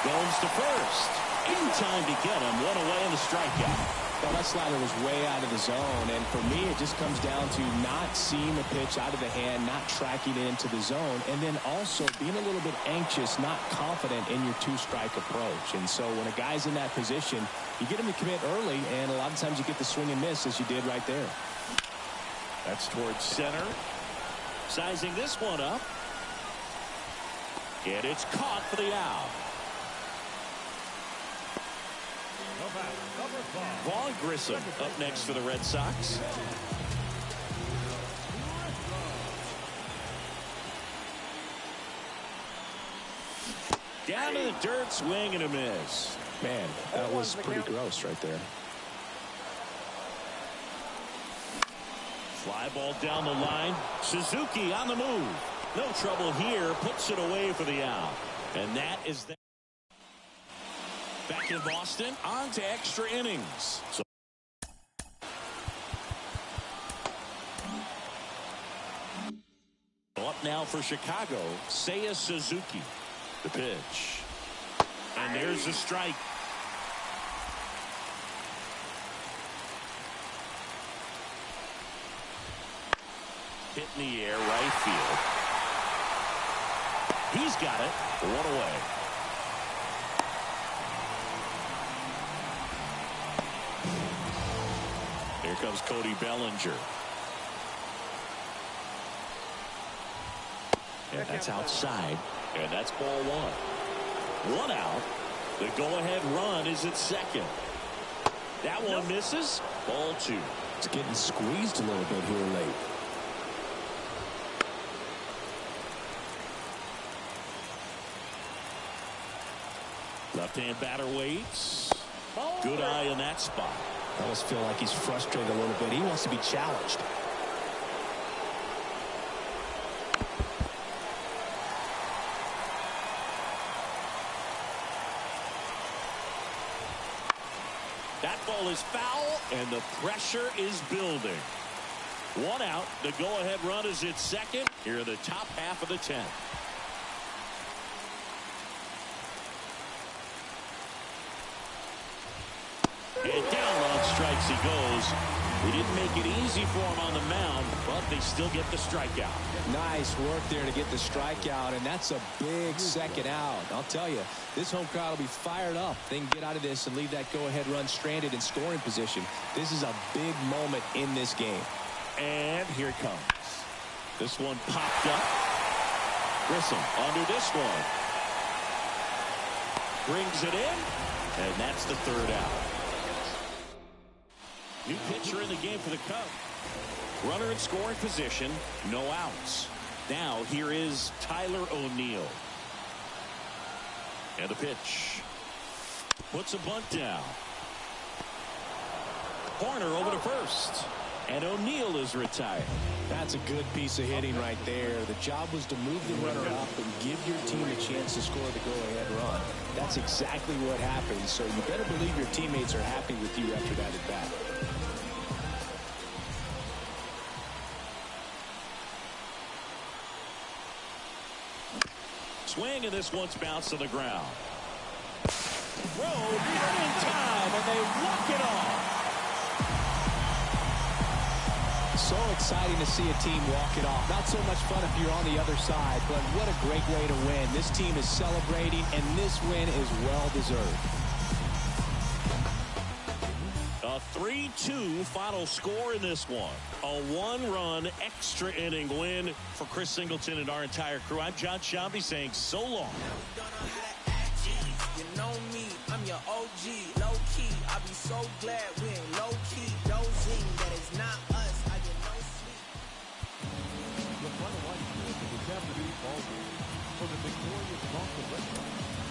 Gomes to first. In time to get him. One away in the strikeout. Well, that slider was way out of the zone, and for me, it just comes down to not seeing the pitch out of the hand, not tracking it into the zone, and then also being a little bit anxious, not confident in your two-strike approach. And so when a guy's in that position, you get him to commit early, and a lot of times you get the swing and miss, as you did right there. That's towards center. Sizing this one up. And it's caught for the out. Vaughn Grissom up next for the Red Sox. Down to the dirt, swing and a miss. Man, that was pretty gross right there. Fly ball down the line. Suzuki on the move. No trouble here. Puts it away for the out. And that is that. Back in Boston, on to extra innings. So up now for Chicago, Seiya Suzuki. The pitch. And there's the strike. Hit in the air, right field. He's got it. One away. Here comes Cody Bellinger. And that's outside. And that's ball one. One out. The go-ahead run is at second. That one misses. Ball two. It's getting squeezed a little bit here late. Left-hand batter waits. Good eye in that spot. I almost feel like he's frustrated a little bit. He wants to be challenged. That ball is foul, and the pressure is building. One out. The go-ahead run is at second. Here in the top half of the 10th. And down on strike he goes. He didn't make it easy for him on the mound, but they still get the strikeout. Nice work there to get the strikeout, and that's a big second out. I'll tell you, this home crowd will be fired up. They can get out of this and leave that go-ahead run stranded in scoring position. This is a big moment in this game. And here it comes. This one popped up. Grissom under this one. Brings it in, and that's the third out. New pitcher in the game for the Cubs. Runner in scoring position, no outs. Now here is Tyler O'Neill. And the pitch. Puts a bunt down. Horner over to first. And O'Neill is retired. That's a good piece of hitting right there. The job was to move the runner up and give your team a chance to score the go-ahead run. That's exactly what happened, so you better believe your teammates are happy with you after that at bat. Swing, and this one's bounced to the ground. Throw, in time, and they walk it off. So exciting to see a team walk it off. Not so much fun if you're on the other side, but what a great way to win. This team is celebrating, and this win is well-deserved. A 3-2 final score in this one. A one-run extra inning win for Chris Singleton and our entire crew. I'm John Shambi saying so long. You know me, I'm your OG, low key. I be so glad we ain't low key. Dozing that it's not us. I get no sleep. The final line here for the Tampa Bay ball game for the victorious Boston Red Sox.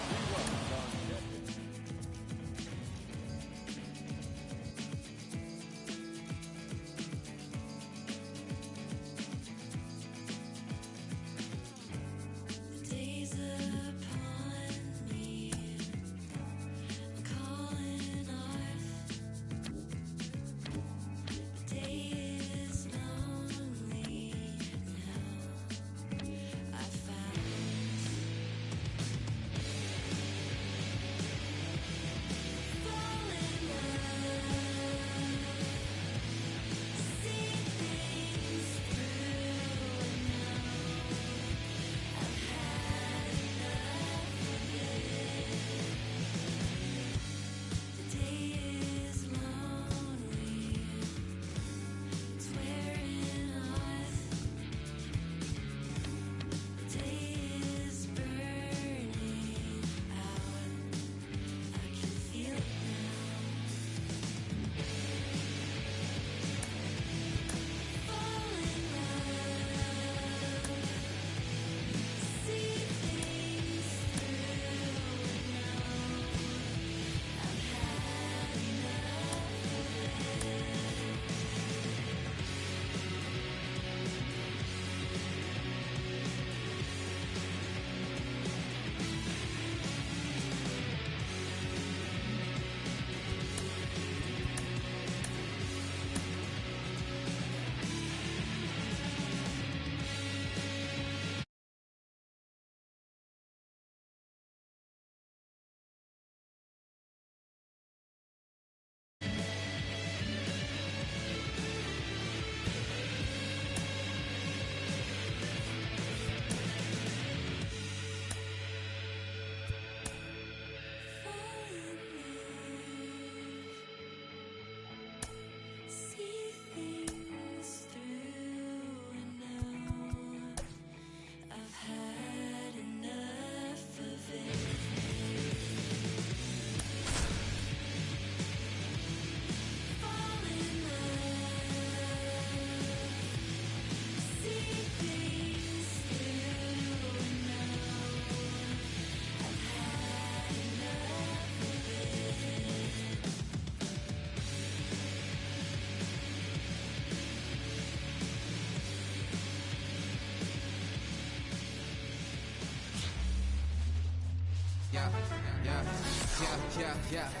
3 runs on Jenkins. Days upon me, calling off.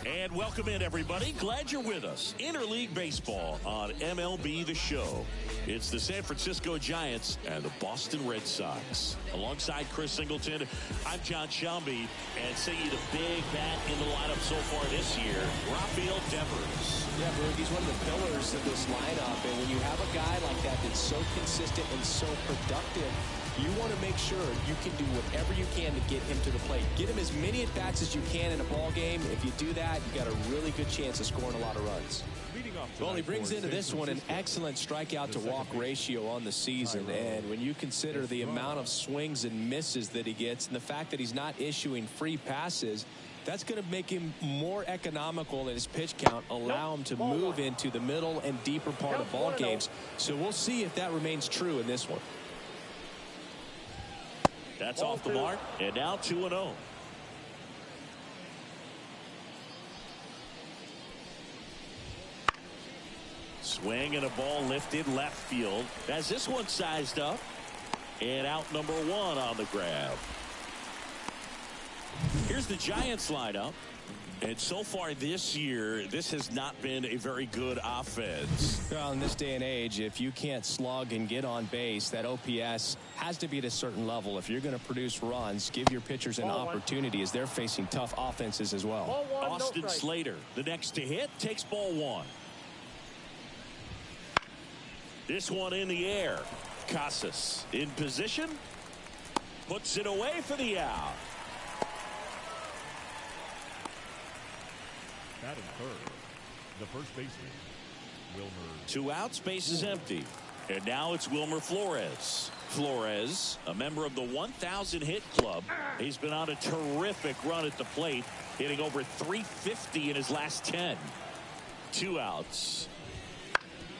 And welcome in, everybody. Glad you're with us. Interleague Baseball on MLB The Show. It's the San Francisco Giants and the Boston Red Sox. Alongside Chris Singleton, I'm John Shelby. And saying the big bat in the lineup so far this year, Rafael Devers. Yeah, Brooke, he's one of the pillars of this lineup. And when you have a guy like that that's so consistent and so productive, you want to make sure you can do whatever you can to get him to the plate. Get him as many at-bats as you can in a ball game. If you do that, you've got a really good chance of scoring a lot of runs. Well, he brings into this one an excellent strikeout-to-walk ratio on the season. And when you consider the amount of swings and misses that he gets and the fact that he's not issuing free passes, that's going to make him more economical in his pitch count, allow him to move into the middle and deeper part of ball games. So we'll see if that remains true in this one. That's off the mark, and now 2-0. Swing and a ball lifted left field. As this one sized up, and out number 1 on the grab. Here's the Giants lineup. And so far this year, this has not been a very good offense. Well, in this day and age, if you can't slug and get on base, that OPS has to be at a certain level. If you're going to produce runs, give your pitchers an opportunity as they're facing tough offenses as well. Austin Slater, the next to hit, takes ball 1. This one in the air. Casas in position. Puts it away for the out. Batting third, the first baseman, Wilmer. 2 outs, base is empty. And now it's Wilmer Flores. Flores, a member of the 1,000 hit club. He's been on a terrific run at the plate, hitting over 350 in his last 10. 2 outs.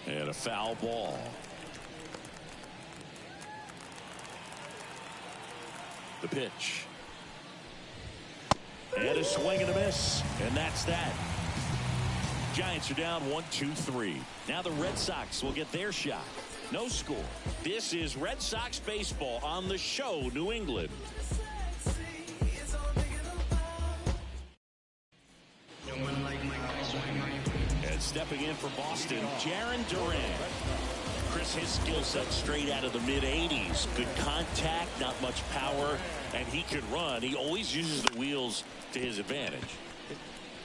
And a foul ball. The pitch. And a swing and a miss. And that's that. Giants are down 1-2-3. Now the Red Sox will get their shot. No score. This is Red Sox baseball on the show, New England. And stepping in for Boston, Jarren Duran. Chris, his skill set straight out of the mid-80s. Good contact, not much power, and he can run. He always uses the wheels to his advantage.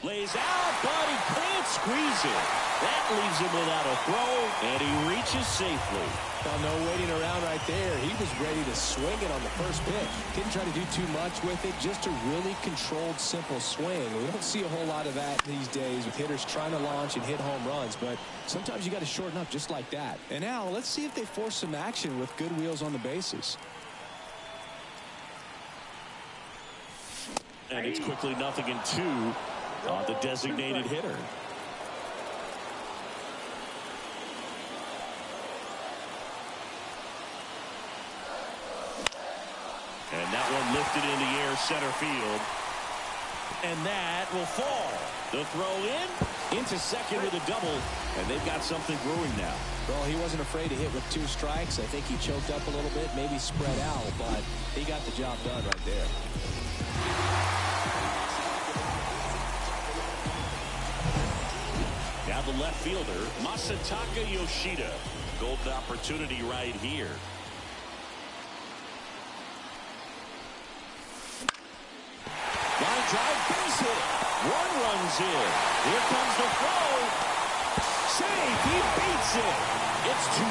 Lays out, but he can't squeeze it. That leaves him without a throw, and he reaches safely. Well, no waiting around right there. He was ready to swing it on the first pitch. Didn't try to do too much with it. Just a really controlled, simple swing. We don't see a whole lot of that these days with hitters trying to launch and hit home runs. But sometimes you got to shorten up just like that. And now let's see if they force some action with good wheels on the bases. And it's quickly 0-2 on the designated hitter. And that one lifted in the air center field. And that will fall. The throw into second with a double. And they've got something brewing now. Well, he wasn't afraid to hit with 2 strikes. I think he choked up a little bit, maybe spread out, but he got the job done right there. Now the left fielder, Masataka Yoshida. Golden opportunity right here. Line drive, base hit. 1 runs in. Here comes the throw. Save. He beats it. It's 2-0.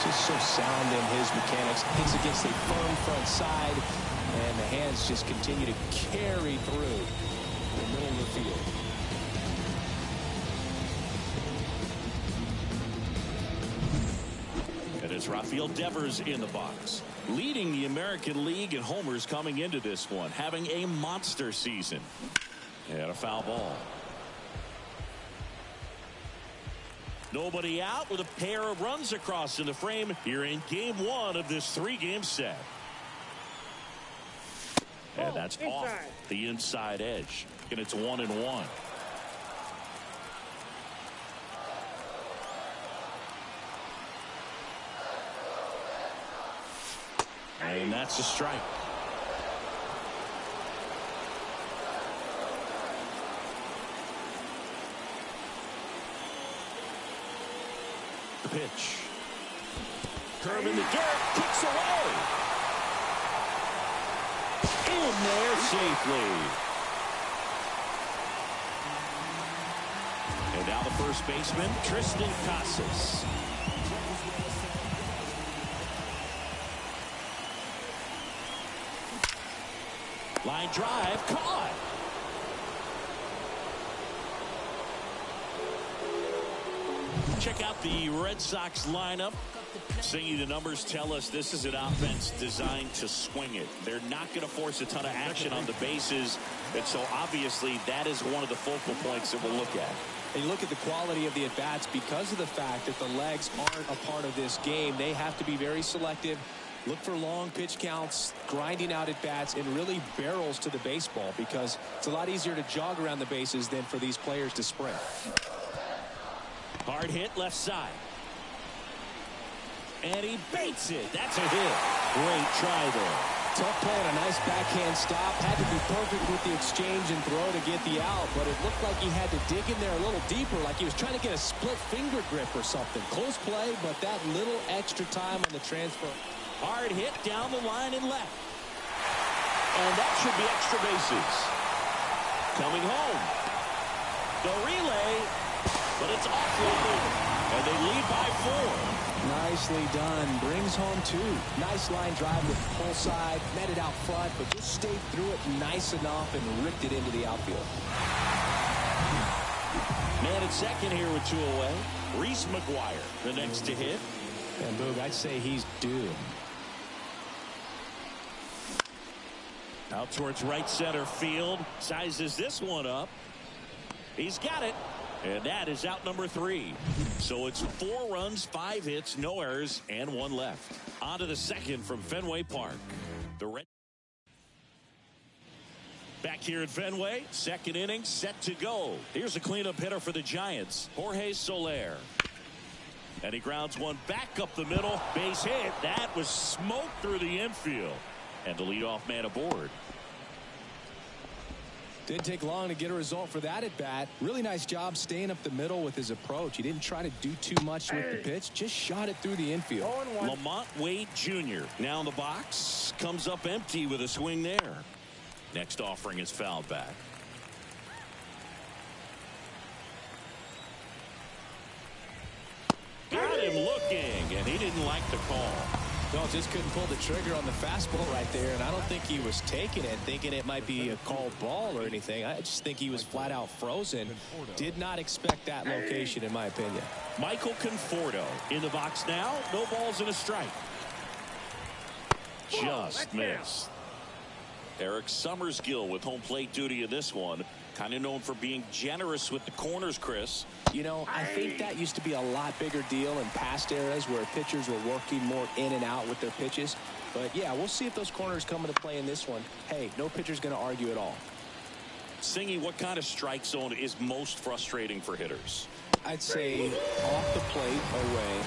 Just so sound in his mechanics. Hits against a firm front side, and the hands just continue to carry through the middle of the field. And it's Rafael Devers in the box, leading the American League in homers coming into this one, having a monster season. And a foul ball. Nobody out with a pair of runs across in the frame here in game 1 of this 3-game set. And that's off the inside edge. And it's 1-1. And that's a strike. pitch. Curve in the dirt, kicks away. In there safely. And now the first baseman, Tristan Casas. Line drive, caught. Check out the Red Sox lineup. Seeing the numbers tell us this is an offense designed to swing it. They're not going to force a ton of action on the bases. And so obviously that is one of the focal points that we'll look at. And you look at the quality of the at-bats because of the fact that the legs aren't a part of this game. They have to be very selective. Look for long pitch counts, grinding out at-bats, and really barrels to the baseball because it's a lot easier to jog around the bases than for these players to sprint. Hard hit left side. And he baits it. That's a hit. Great try there. Tough play and a nice backhand stop. Had to be perfect with the exchange and throw to get the out, but it looked like he had to dig in there a little deeper, like he was trying to get a split finger grip or something. Close play, but that little extra time on the transfer. Hard hit down the line and left. And that should be extra bases. Coming home. The relay, but it's offloaded. And they lead by 4. Nicely done. Brings home 2. Nice line drive with pull side. Met it out front, but just stayed through it nice enough and ripped it into the outfield. Man at second here with 2 away. Reese McGuire, the next to hit. And Boog, I'd say he's due. Out towards right center field. Sizes this one up. He's got it. And that is out number 3. So it's 4 runs, 5 hits, no errors, and 1 left. On to the second from Fenway Park. The Red back here at Fenway. Second inning set to go. Here's a cleanup hitter for the Giants, Jorge Soler. And he grounds one back up the middle. Base hit. That was smoked through the infield. And the leadoff man aboard. Didn't take long to get a result for that at bat. Really nice job staying up the middle with his approach. He didn't try to do too much with the pitch, just shot it through the infield. Lamont Wade Jr. now in the box, comes up empty with a swing there. Next offering is fouled back. Got him looking, and he didn't like the call. No, just couldn't pull the trigger on the fastball right there, and I don't think he was taking it, thinking it might be a called ball or anything. I just think he was flat out frozen. Did not expect that location, in my opinion. Michael Conforto in the box now. No balls and a strike. Just missed. Eric Summersgill with home plate duty in this one. Kind of known for being generous with the corners, Chris. You know, I think that used to be a lot bigger deal in past eras where pitchers were working more in and out with their pitches. But, yeah, we'll see if those corners come into play in this one. Hey, no pitcher's going to argue at all. Singy, what kind of strike zone is most frustrating for hitters? I'd say off the plate, away,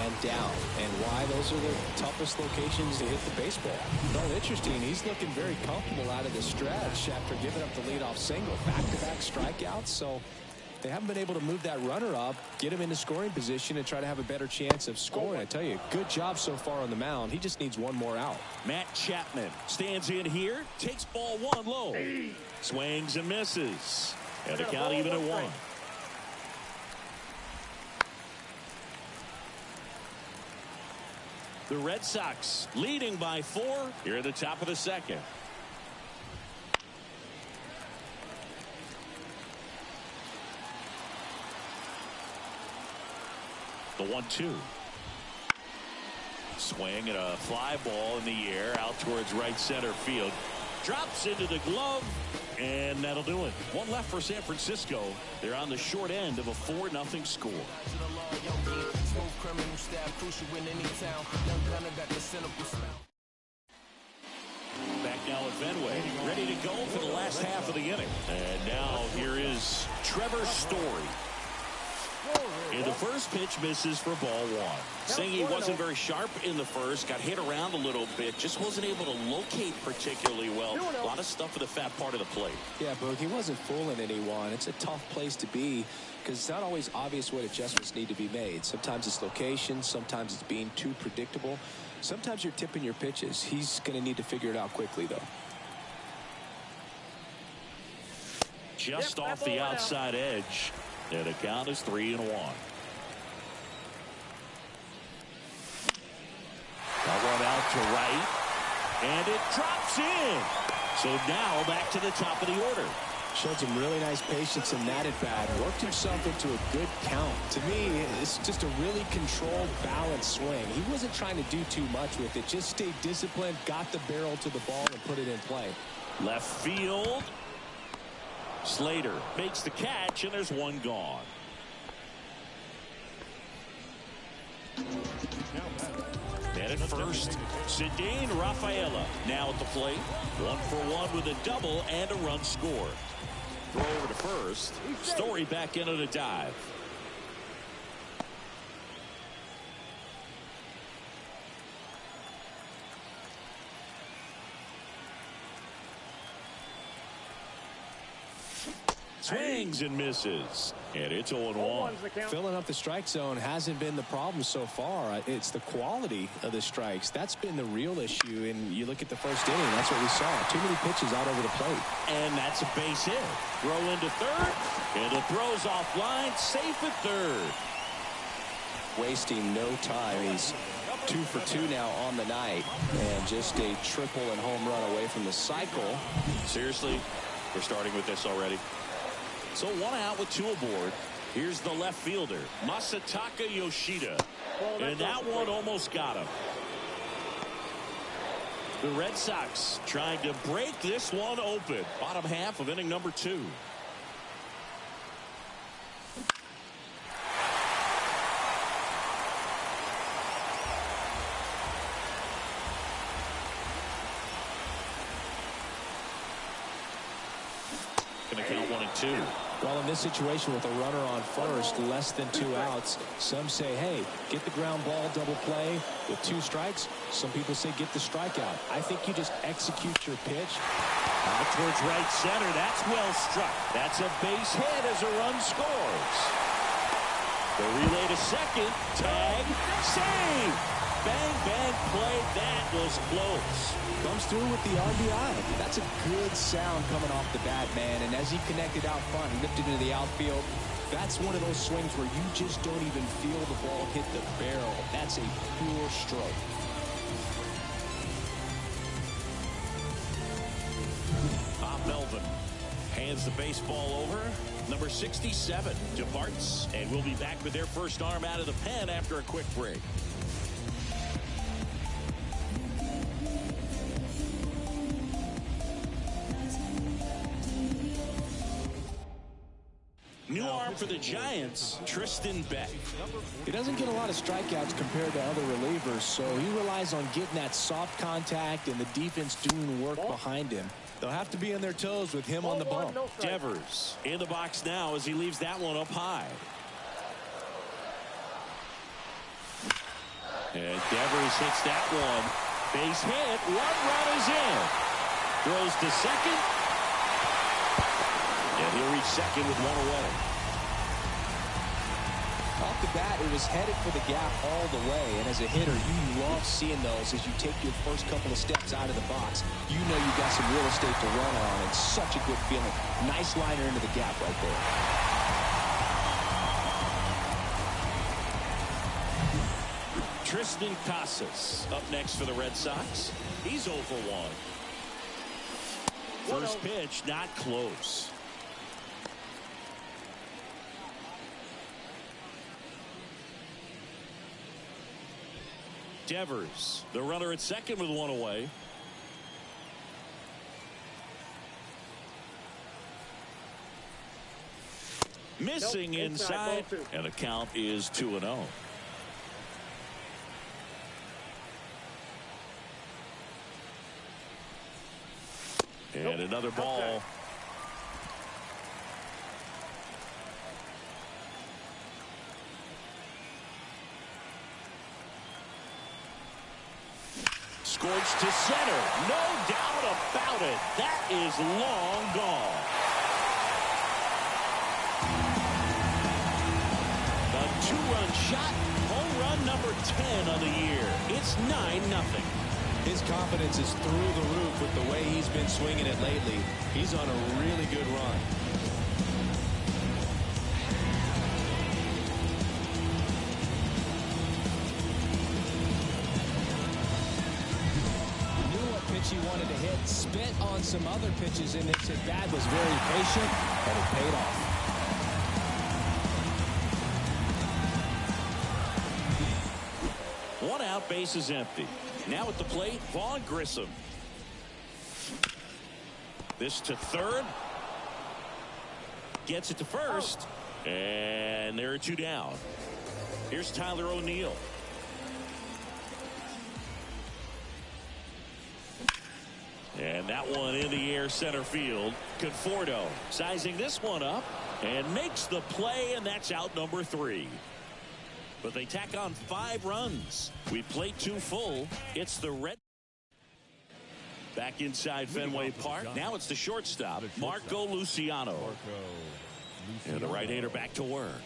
and down. And why? Those are the toughest locations to hit the baseball. Well, interesting. He's looking very comfortable out of the stretch after giving up the leadoff single. Back-to-back strikeouts. So they haven't been able to move that runner up, get him into scoring position, and try to have a better chance of scoring. I tell you, good job so far on the mound. He just needs one more out. Matt Chapman stands in here, takes ball 1 low. Swings and misses. And the count even at 1. The Red Sox leading by 4 here at the top of the second. The 1-2. Swing and a fly ball in the air out towards right center field. Drops into the glove, and that'll do it. 1 left for San Francisco. They're on the short end of a 4-0 score. Back now at Fenway, ready to go for the last half of the inning. And now here is Trevor Story. And the first pitch misses for ball one. Saying he wasn't very sharp in the first, got hit around a little bit, just wasn't able to locate particularly well. A lot of stuff for the fat part of the plate. Yeah, Boog, he wasn't fooling anyone. It's a tough place to be because it's not always obvious what adjustments need to be made. Sometimes it's location, sometimes it's being too predictable. Sometimes you're tipping your pitches. He's going to need to figure it out quickly, though. Just off the outside edge. And the count is 3-1. That one out to right. And it drops in. So now back to the top of the order. Showed some really nice patience in that at bat. Worked himself into a good count. To me, it's just a really controlled, balanced swing. He wasn't trying to do too much with it. Just stayed disciplined, got the barrel to the ball, and put it in play. Left field. Slater makes the catch, and there's one gone. And at first, Cedane Rafaela now at the plate. 1-for-1 with a double and a run scored. Throw over to first. Story back into the dive. Swings and misses. And it's 0-1. Filling up the strike zone hasn't been the problem so far. It's the quality of the strikes. That's been the real issue. And you look at the first inning, that's what we saw. Too many pitches out over the plate. And that's a base hit. Throw into third. And the throw's offline. Safe at third. Wasting no time. He's 2 for 2 now on the night. And just a triple and home run away from the cycle. Seriously, we're starting with this already. So 1 out with 2 aboard. Here's the left fielder, Masataka Yoshida. And that one almost got him. The Red Sox trying to break this one open. Bottom half of inning number 2. Gonna count 1 and 2. Well, in this situation with a runner on first, less than 2 outs, some say, hey, get the ground ball, double play with 2 strikes. Some people say get the strikeout. I think you just execute your pitch. Out towards right center. That's well struck. That's a base hit as a run scores. The relay to second. Tag. Save. Bang, bang play. That was close. Comes through with the RBI. That's a good sound coming off the bat, man. And as he connected out front and lifted into the outfield, that's one of those swings where you just don't even feel the ball hit the barrel. That's a pure stroke. Bob Melvin hands the baseball over. Number 67 departs, and we'll be back with their first arm out of the pen after a quick break. New arm for the Giants, Tristan Beck. He doesn't get a lot of strikeouts compared to other relievers, so he relies on getting that soft contact and the defense doing work behind him. They'll have to be on their toes with him on the bump. Devers in the box now as he leaves that one up high. And Devers hits that one. Base hit. 1 run is in. Throws to second. And he'll reach second with 1 away. Off the bat, it was headed for the gap all the way. And as a hitter, you love seeing those as you take your first couple of steps out of the box. You know you got some real estate to run on. It's such a good feeling. Nice liner into the gap right there. Tristan Casas up next for the Red Sox. He's 0 for 1. First pitch, not close. Devers, the runner at second with 1 away. Missing inside, and the count is 2-0. And another ball. towards to center. No doubt about it. That is long gone. A two-run shot. Home run number 10 on the year. It's 9-0. His confidence is through the roof with the way he's been swinging it lately. He's on a really good run. He wanted to hit, spit on some other pitches in this at bat, was very patient, and it paid off. One out, base is empty. Now at the plate, Vaughn Grissom. This to third. Gets it to first. And there are two down. Here's Tyler O'Neill. And that one in the air center field. Conforto sizing this one up and makes the play, and that's out number 3. But they tack on 5 runs. We play 2 full. It's the Red. Back inside Fenway Park. Now it's the shortstop, Marco Luciano. And the right-hander back to work.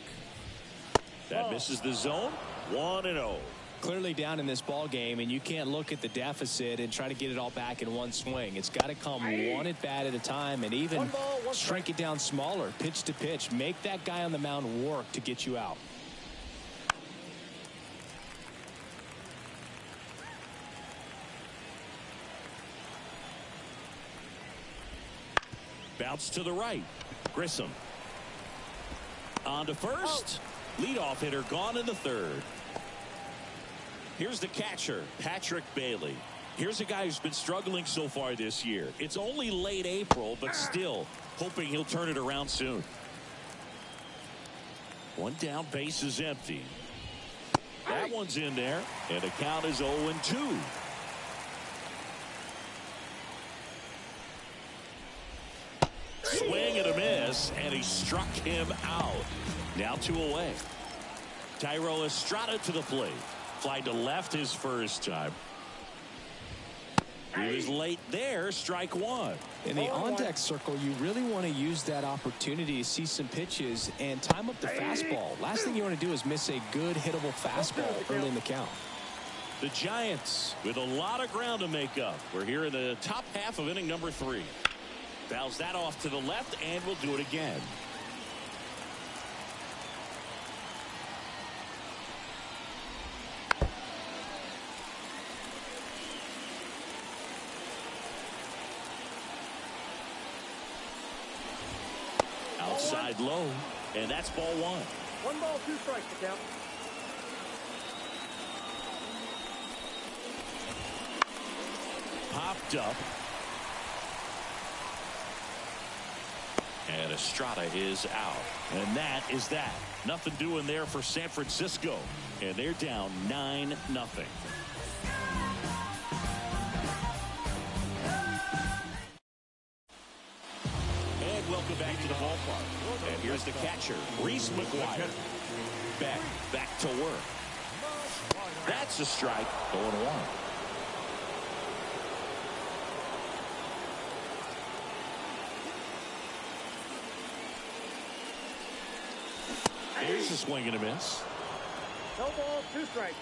That misses the zone. 1-0. Clearly down in this ball game, and you can't look at the deficit and try to get it all back in one swing. It's got to come one at bat at a time, and even shrink it down smaller, pitch to pitch. Make that guy on the mound work to get you out. Bounce to the right. Grissom. On to first. Leadoff hitter gone in the third. Here's the catcher, Patrick Bailey. Here's a guy who's been struggling so far this year. It's only late April, but still hoping he'll turn it around soon. One down, base is empty. That one's in there, and the count is 0-2. Swing and a miss, and he struck him out. Now 2 away. Thairo Estrada to the plate. Fly to left his first time. He was late there. Strike 1. In the on-deck circle, you really want to use that opportunity to see some pitches and time up the fastball. Last thing you want to do is miss a good hittable fastball early in the count. The Giants with a lot of ground to make up. We're here in the top half of inning number 3. Fouls that off to the left, and we'll do it again. Outside low, and that's ball 1. 1 ball, 2 strikes to count. Popped up. And Estrada is out. And that is that. Nothing doing there for San Francisco. And they're down 9-0. And welcome back to the ballpark. And here's the catcher, Reese McGuire. Back to work. That's a strike. 0-1. Here's a swing and a miss. No ball, 2 strikes.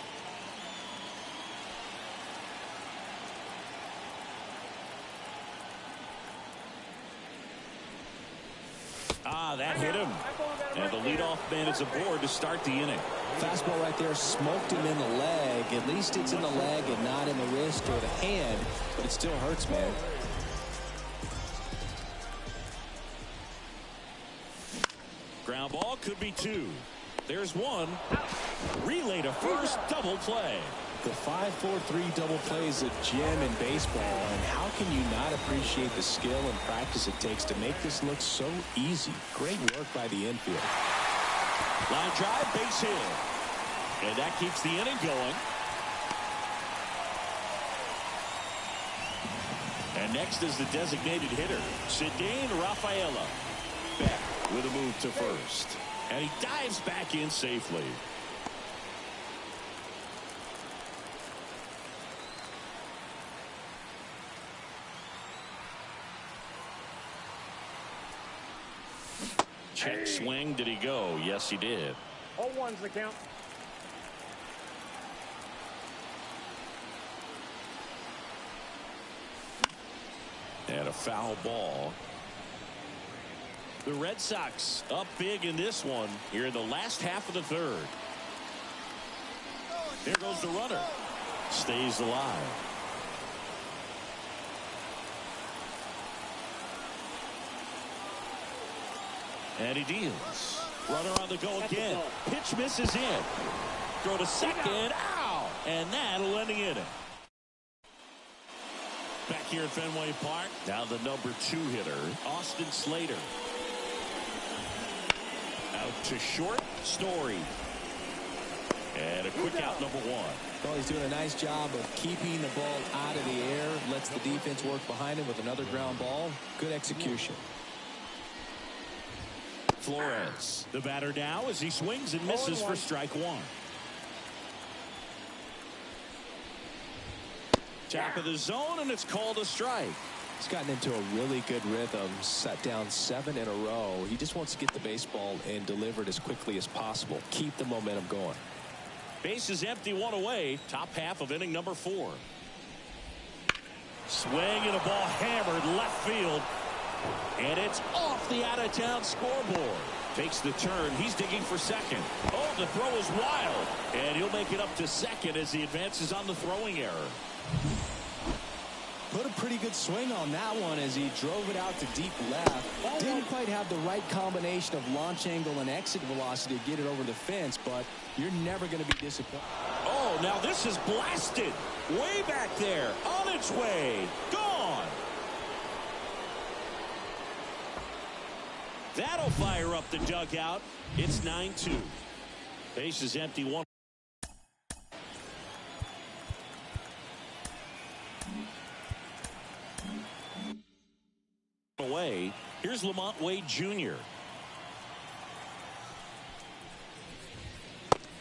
That hit him. And the leadoff man is aboard to start the inning. Fastball right there smoked him in the leg. At least it's in the leg and not in the wrist or the hand, but it still hurts, man. Ground ball could be 2. There's 1. Relay to first, double play. The 5-4-3 double play is a gem in baseball, and how can you not appreciate the skill and practice it takes to make this look so easy? Great work by the infield. Line drive, base hit. And that keeps the inning going. And next is the designated hitter, Cedane Rafaela. Back with a move to first. And he dives back in safely. Check swing. Did he go? Yes, he did. 0-1's the count. And a foul ball. The Red Sox up big in this one here in the last half of the third. There goes the runner. Stays alive. And he deals. Runner on the go again. Pitch misses in. Throw to second. Ow! And that'll end the inning. Back here at Fenway Park. Now the number 2 hitter, Austin Slater. Out to short, Story. And a quick out, number 1. Well, he's doing a nice job of keeping the ball out of the air. Lets the defense work behind him with another ground ball. Good execution. Flores, the batter now as he swings and misses for strike 1. Top of the zone, and it's called a strike. He's gotten into a really good rhythm. Set down 7 in a row. He just wants to get the baseball and deliver it as quickly as possible. Keep the momentum going. Base is empty, 1 away. Top half of inning number 4. Swing and a ball hammered left field. And it's off the out-of-town scoreboard. Takes the turn. He's digging for second. Oh, the throw is wild. And he'll make it up to second as he advances on the throwing error. Put a pretty good swing on that one as he drove it out to deep left. Didn't quite have the right combination of launch angle and exit velocity to get it over the fence, but you're never going to be disappointed. Oh, now this is blasted. Way back there. On its way. Gone. That'll fire up the dugout. It's 9-2. Base is empty, 1. Away. Here's Lamont Wade Jr.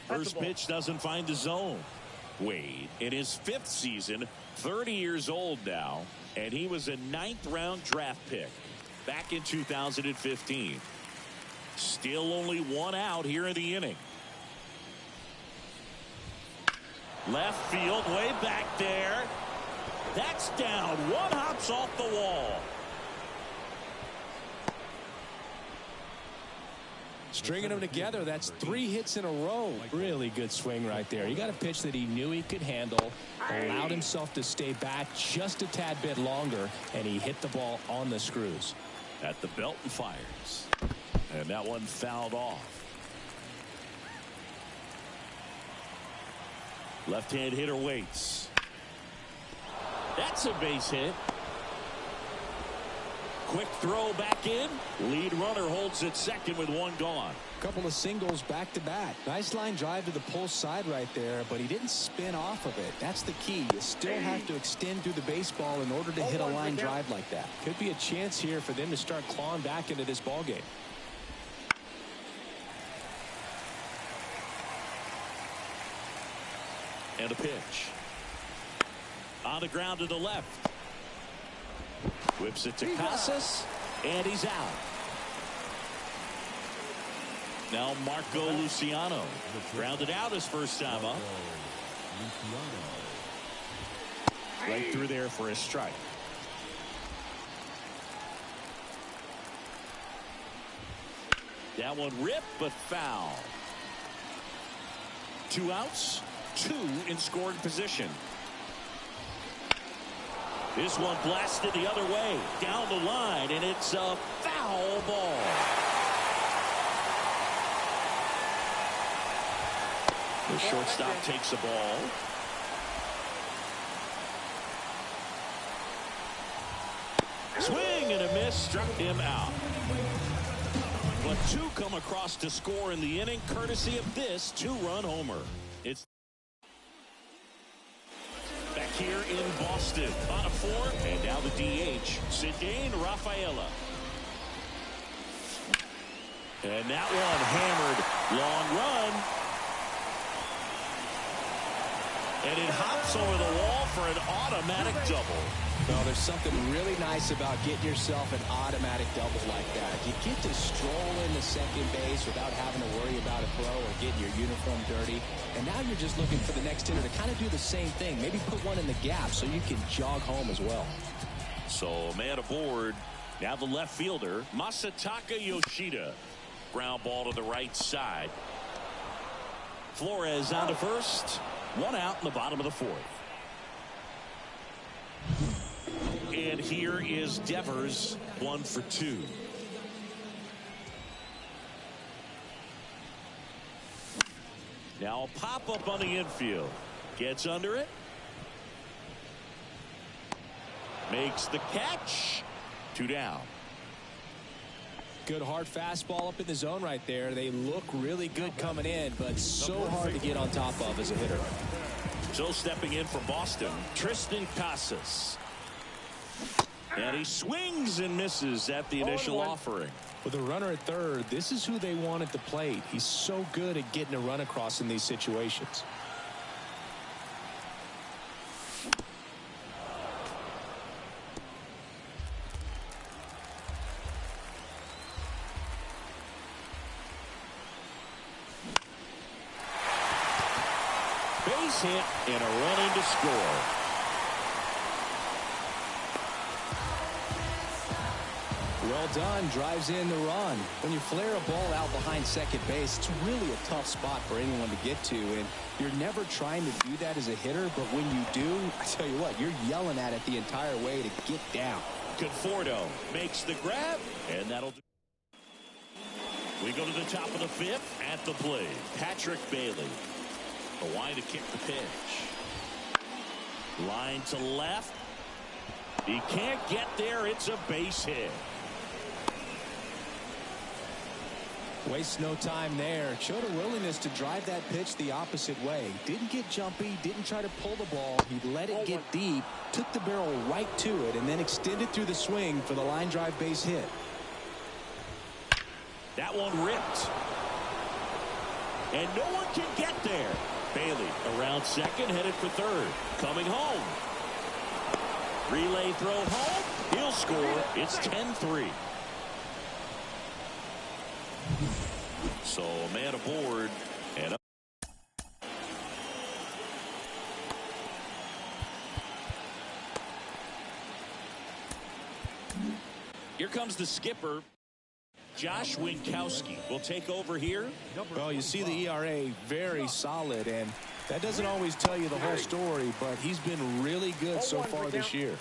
First pitch doesn't find the zone. Wade in his 5th season, 30 years old now, and he was a 9th round draft pick back in 2015. Still only 1 out here in the inning. Left field, way back there. That's down. 1 hops off the wall. Stringing them together, that's 3 hits in a row. Really good swing right there. He got a pitch that he knew he could handle, allowed himself to stay back just a tad bit longer, and he hit the ball on the screws. At the belt and fires. And that one fouled off. Left-hand hitter waits. That's a base hit. Quick throw back in. Lead runner holds at second with 1 gone. Couple of singles back to back. Nice line drive to the pull side right there, but he didn't spin off of it. That's the key. You still have to extend through the baseball in order to hit a line drive like that. Could be a chance here for them to start clawing back into this ball game. And a pitch. On the ground to the left. Whips it to Casas, and he's out. Now Marco Luciano grounded out his first time up. Right through there for a strike. That one ripped, but foul. 2 outs, 2 in scoring position. This one blasted the other way, down the line, and it's a foul ball. The shortstop takes the ball. Swing and a miss, struck him out. But 2 come across to score in the inning, courtesy of this 2-run homer. It's back here in Boston on a 4, and now the DH, Cedane Rafaela. And that one hammered, long run. And it hops over the wall for an automatic double. Well, there's something really nice about getting yourself an automatic double like that. You get to stroll into second base without having to worry about a throw or getting your uniform dirty. And now you're just looking for the next hitter to kind of do the same thing. Maybe put one in the gap so you can jog home as well. So man aboard. Now the left fielder, Masataka Yoshida. Ground ball to the right side. Flores on to first. One out in the bottom of the fourth. And here is Devers, 1 for 2. Now a pop-up on the infield. Gets under it. Makes the catch. 2 down. Good hard fastball up in the zone right there. They look really good coming in, but so hard to get on top of as a hitter. So stepping in for Boston, Tristan Casas. And he swings and misses at the initial offering. With a runner at third, this is who they want at the plate. He's so good at getting a run across in these situations. Base hit and a run in to score. Well done. Drives in the run. When you flare a ball out behind second base, it's really a tough spot for anyone to get to. And you're never trying to do that as a hitter. But when you do, I tell you what, you're yelling at it the entire way to get down. Conforto makes the grab, and that'll do. We go to the top of the fifth. At the plate, Patrick Bailey. Hawaii to kick the pitch. Line to left. He can't get there. It's a base hit. Wastes no time there. Showed a willingness to drive that pitch the opposite way. Didn't get jumpy. Didn't try to pull the ball. He let it get deep. Took the barrel right to it and then extended through the swing for the line drive base hit. That one ripped. And no one can get there. Bailey around second, headed for third. Coming home. Relay throw home. He'll score. It's 10-3. So man aboard. And up. Here comes the skipper. Josh Winkowski will take over here. Well, you see the ERA very solid, and that doesn't always tell you the whole story, but he's been really good so far this year.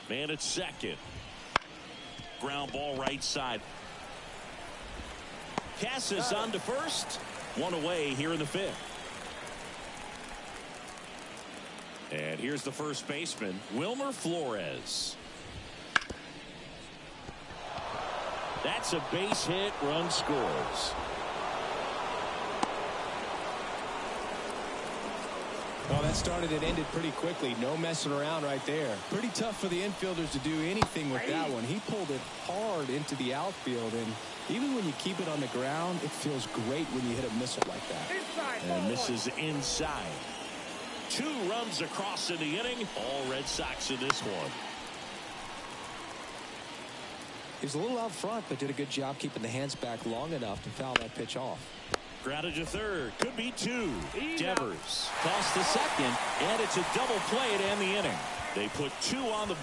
Man at second. Ground ball right side. Casas on to first. One away here in the fifth. And here's the first baseman, Wilmer Flores. That's a base hit. Run scores. Well, that started and ended pretty quickly. No messing around right there. Pretty tough for the infielders to do anything with that one. He pulled it hard into the outfield, and even when you keep it on the ground, it feels great when you hit a missile like that. And misses inside. 2 runs across in the inning. All Red Sox in this one. He was a little out front, but did a good job keeping the hands back long enough to foul that pitch off. Grounded to third. Could be 2. Devers tossed to second, and it's a double play to end the inning. They put 2 on the board.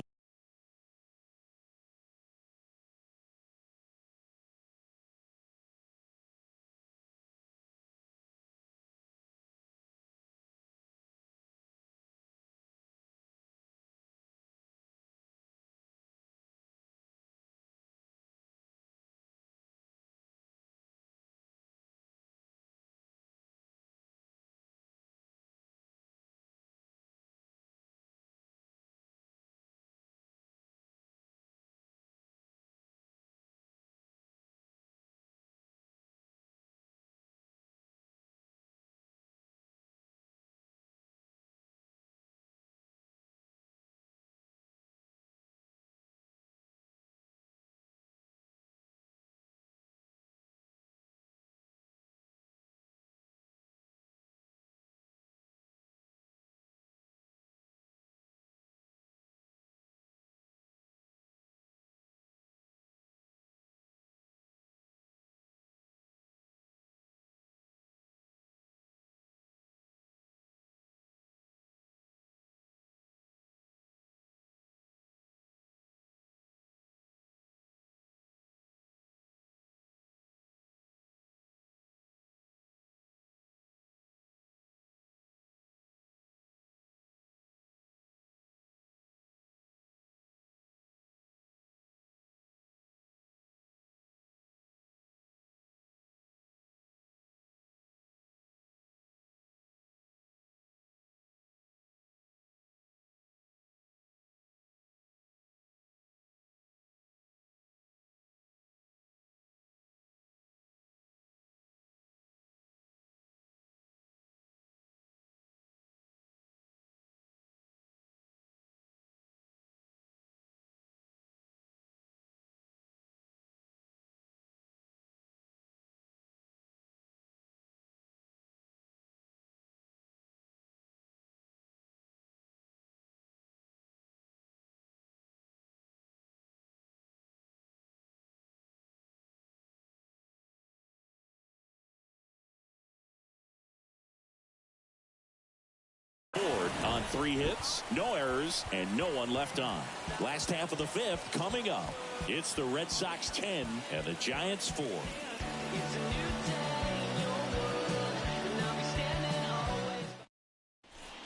On 3 hits, no errors, and no one left on. Last half of the 5th coming up. It's the Red Sox 10 and the Giants 4.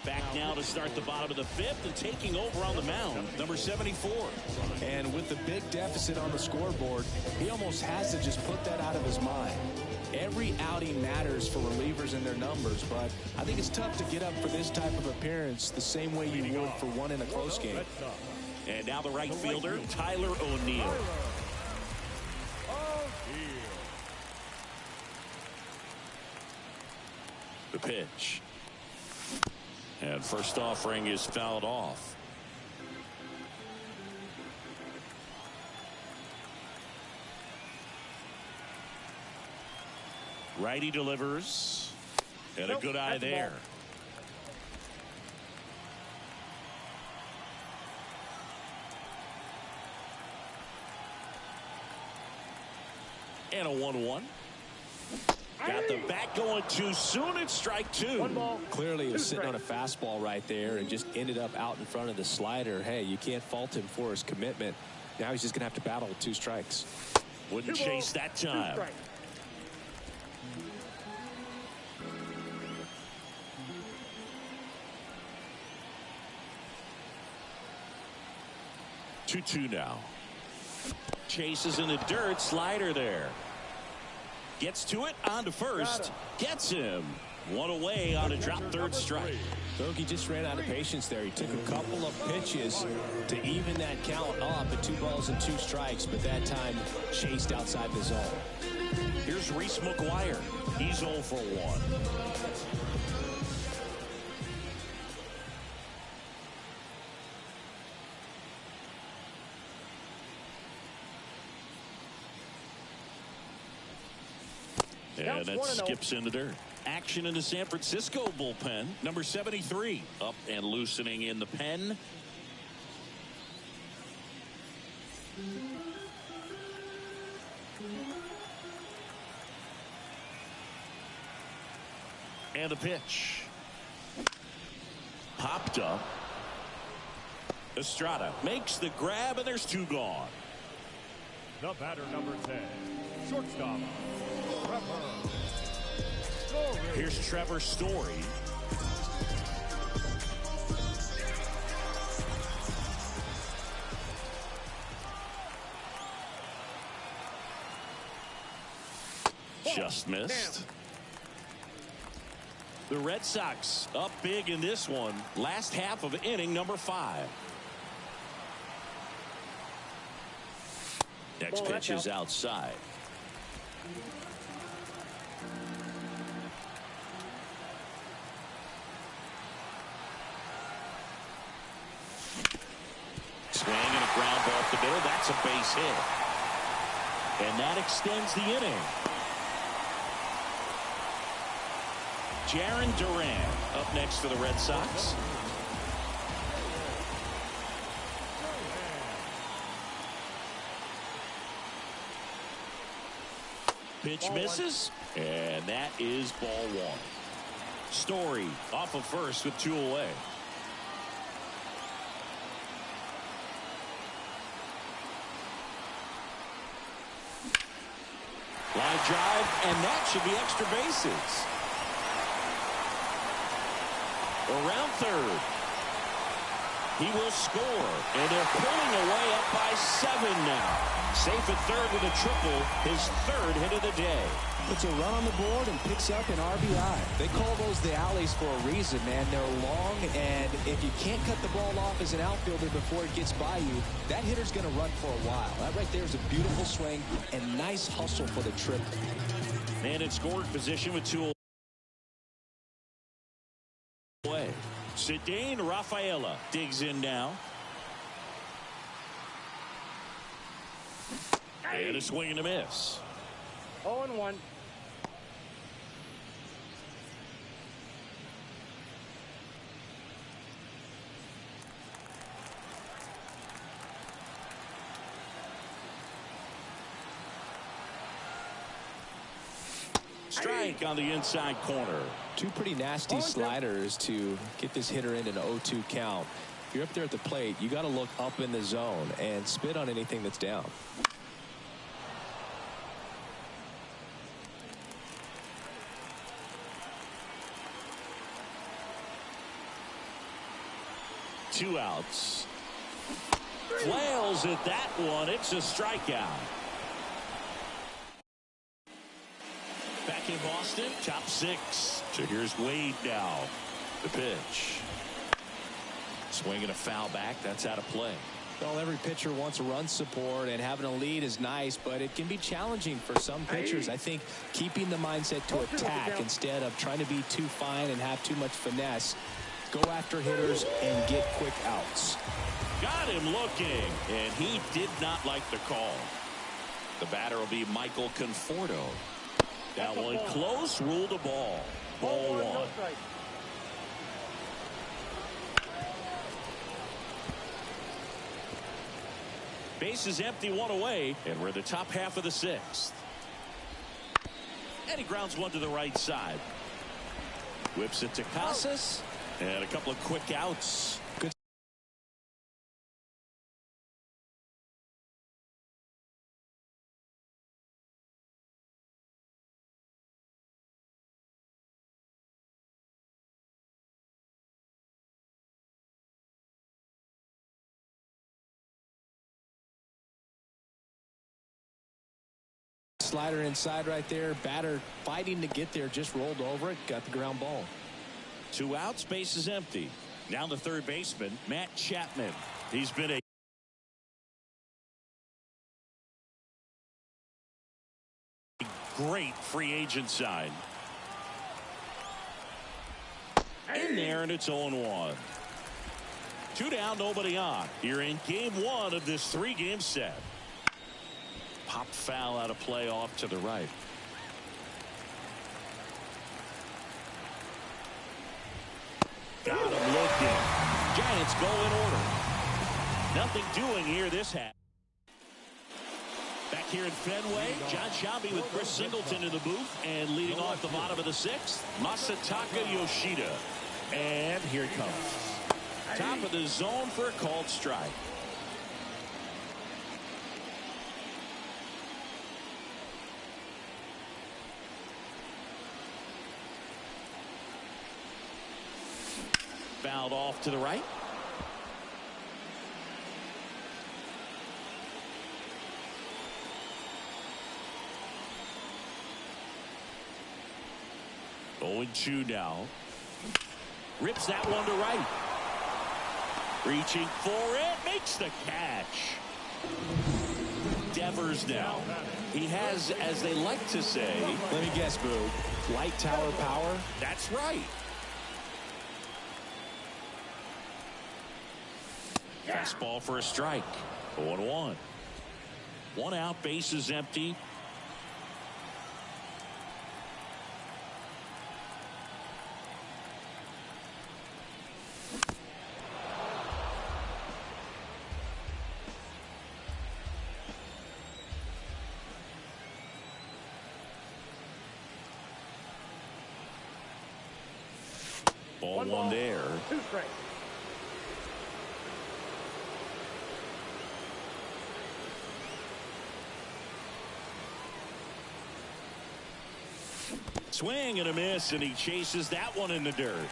Back now to start the bottom of the 5th and taking over on the mound, number 74. And with the big deficit on the scoreboard, he almost has to just put that out of his mind. Every outing matters for relievers and their numbers, but I think it's tough to get up for this type of appearance the same way you would for one in a close game. And now the right fielder, Tyler O'Neill. The pitch. And first offering is fouled off. Righty delivers. And a good eye there. And a 1-1. Got the bat going too soon. It's strike 2. 1 ball. Clearly he was 2 sitting on a strikes. fastball right there and just ended up out in front of the slider. Hey, you can't fault him for his commitment. Now he's just going to have to battle with 2 strikes. Wouldn't 2 chase balls, that 2 time. strikes. Two now. Chases in the dirt. Slider there. Gets to it. On to first. Gets him. 1 away on a drop 3rd strike. Bogey just ran out of patience there. He took a couple of pitches to even that count up at 2 balls and 2 strikes, but that time chased outside the zone. Here's Reese McGuire. He's 0 for 1. And that skips in the dirt. Action in the San Francisco bullpen. Number 73 up and loosening in the pen. And a pitch. Popped up. Estrada makes the grab, and there's 2 gone. The batter, number 10, shortstop, Trevor Story. Here's Trevor Story. Just missed. The Red Sox up big in this one. Last half of inning number 5. Next pitch is outside. Swing and a ground ball up the middle. That's a base hit. And that extends the inning. Jarren Duran up next for the Red Sox. Pitch misses, and that is ball 1. Story off of first with 2 away. Line drive, and that should be extra bases. Around third. He will score, and they're pulling away up by 7 now. Safe at third with a triple, his 3rd hit of the day. Puts a run on the board and picks up an RBI. They call those the alleys for a reason, man. They're long, and if you can't cut the ball off as an outfielder before it gets by you, that hitter's going to run for a while. That right there is a beautiful swing and nice hustle for the triple. Man in scoring position with 2 away. Cedane Rafaela digs in now. And a swing and a miss. 0-1. Strike. strike on the inside corner. Two pretty nasty sliders to get this hitter into an 0-2 count. If you're up there at the plate, you got to look up in the zone and spit on anything that's down. Two outs. Flails at that one. It's a strikeout. Back in Boston, top six. So here's Wade now. The pitch. Swinging a foul back. That's out of play. Well, every pitcher wants a run support, and having a lead is nice, but it can be challenging for some pitchers. I think keeping the mindset to attack instead of trying to be too fine and have too much finesse. Go after hitters and get quick outs. Got him looking, and he did not like the call. The batter will be Michael Conforto. That one close, ruled a ball. Ball one. Base is empty, one away, and we're in the top half of the sixth. And he grounds one to the right side. Whips it to Casas, and a couple of quick outs. Good. Slider inside right there. Batter fighting to get there, just rolled over it, got the ground ball. Two outs, base is empty. Now the third baseman, Matt Chapman. He's been a great free agent sign. In there, and it's 0-1. Two down, nobody on. Here in game one of this three-game set. Pop foul out of play off to the right. Got him looking. Giants go in order. Nothing doing here this half. Back here in Fenway, John Shelby with Chris Singleton in the booth, and leading off the bottom of the sixth, Masataka Yoshida. And here he comes. Top of the zone for a called strike. Fouled off to the right. Going 2 now. Rips that one to right. Reaching for it. Makes the catch. Devers now. He has, as they like to say. Let me guess, Boo. Light tower power? That's right. Fastball for a strike. 0-1. One out, base is empty. Ball one there. 2 strikes. Swing and a miss, and he chases that one in the dirt.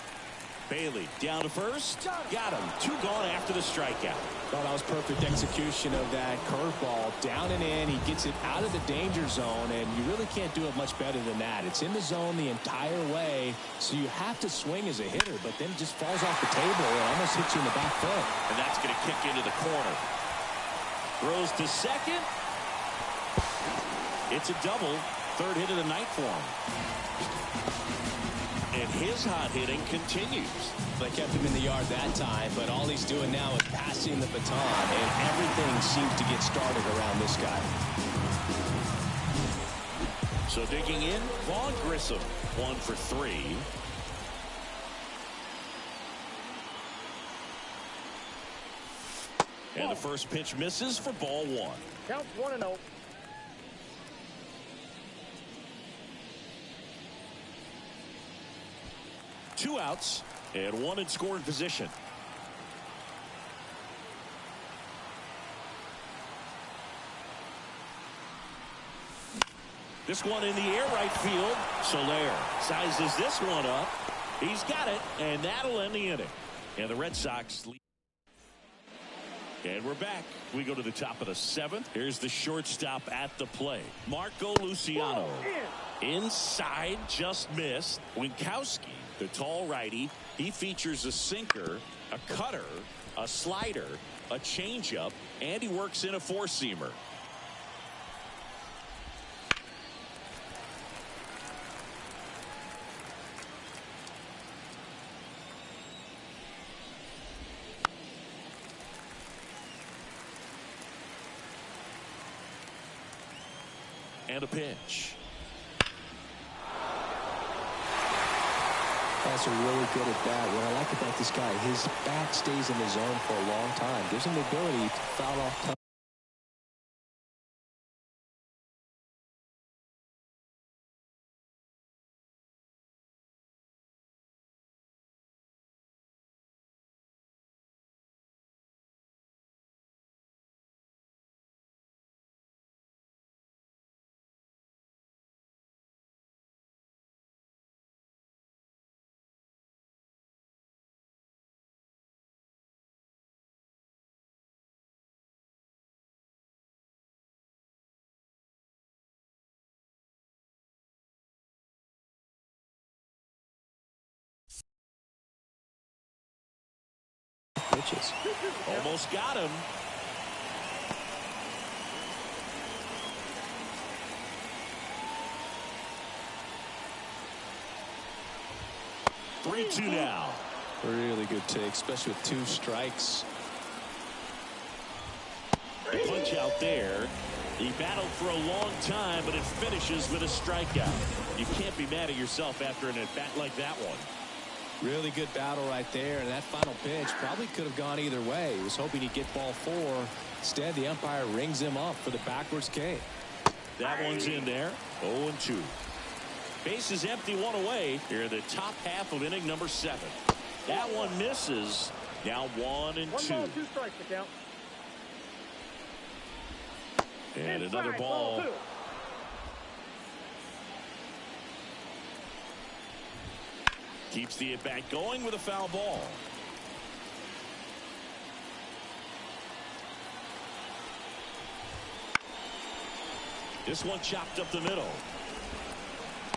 Bailey down to first. Got him. 2 gone after the strikeout. Oh, that was perfect execution of that curveball. Down and in. He gets it out of the danger zone, and you really can't do it much better than that. It's in the zone the entire way, so you have to swing as a hitter, but then it just falls off the table and almost hits you in the back foot. And that's going to kick into the corner. Throws to second. It's a double. Third hit of the night for him. And his hot hitting continues. They kept him in the yard that time, but all he's doing now is passing the baton, and everything seems to get started around this guy. So digging in, Vaughn Grissom, 1 for 3. And the first pitch misses for ball 1. Counts 1-0. 2 outs and 1 in scoring position. This one in the air right field. Soler sizes this one up. He's got it, and that'll end the inning. And the Red Sox lead. And we're back. We go to the top of the 7th. Here's the shortstop at the plate. Marco Luciano. Inside, just missed. Winkowski, the tall righty, he features a sinker, a cutter, a slider, a changeup, and he works in a 4-seamer. And a pitch. That's a really good at bat. What I like about this guy, his bat stays in the zone for a long time. Gives him the ability to foul off tough. Pitches. Almost got him. Three, 2 now. Really good take, especially with 2 strikes. Punch out there. He battled for a long time, but it finishes with a strikeout. You can't be mad at yourself after an at-bat like that one. Really good battle right there, and that final pitch probably could have gone either way. He was hoping he'd get ball 4. Instead, the umpire rings him up for the backwards K. That one's in there. 0-2. Bases empty, 1 away. Here in the top half of inning number 7. That one misses. Now 1-2. 1 ball, 2 strikes to count. And another ball. 2. Keeps the at-bat going with a foul ball. This one chopped up the middle.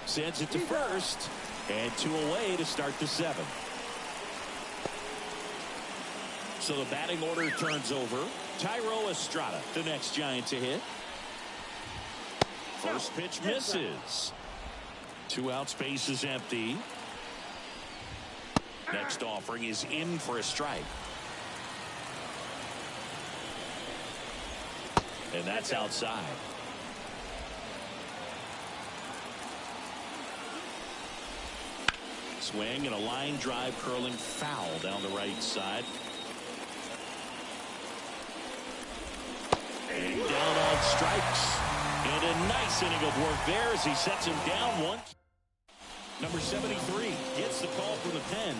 Sends it to first. And 2 away to start the 7th. So the batting order turns over. Thairo Estrada, the next Giant to hit. First pitch misses. 2 outs, base is empty. Next offering is in for a strike. And that's outside. Swing and a line drive curling foul down the right side. And down on strikes. And a nice inning of work there as he sets him down 1. Number 73 gets the call from the pen.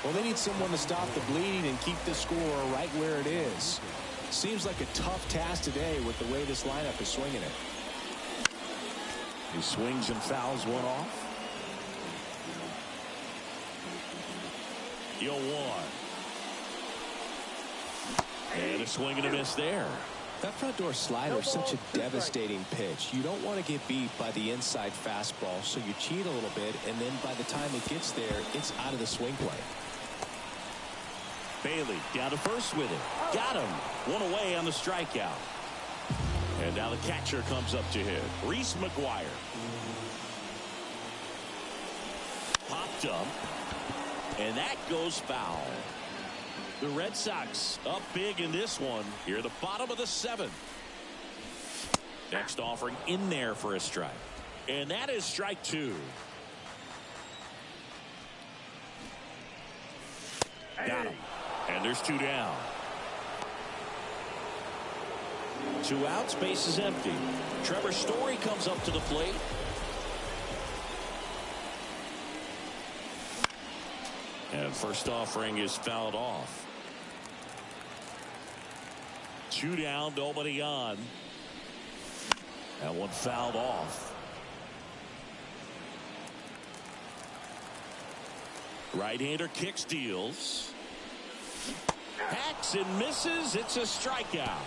Well, they need someone to stop the bleeding and keep the score right where it is. Seems like a tough task today with the way this lineup is swinging it. He swings and fouls one off. 0-1. And a swing and a miss there. That front door slider is such a devastating pitch. You don't want to get beat by the inside fastball, so you cheat a little bit, and then by the time it gets there, it's out of the swing play. Bailey down to first with it. Got him. 1 away on the strikeout. And now the catcher comes up to hit. Reese McGuire. Popped up. And that goes foul. The Red Sox up big in this one. Here at the bottom of the 7th. Next offering in there for a strike. And that is strike 2. Got him. And there's 2 down. 2 outs, base is empty. Trevor Story comes up to the plate. And first offering is fouled off. 2 down, nobody on. That one fouled off. Right-hander kicks, deals. Hacks and misses. It's a strikeout.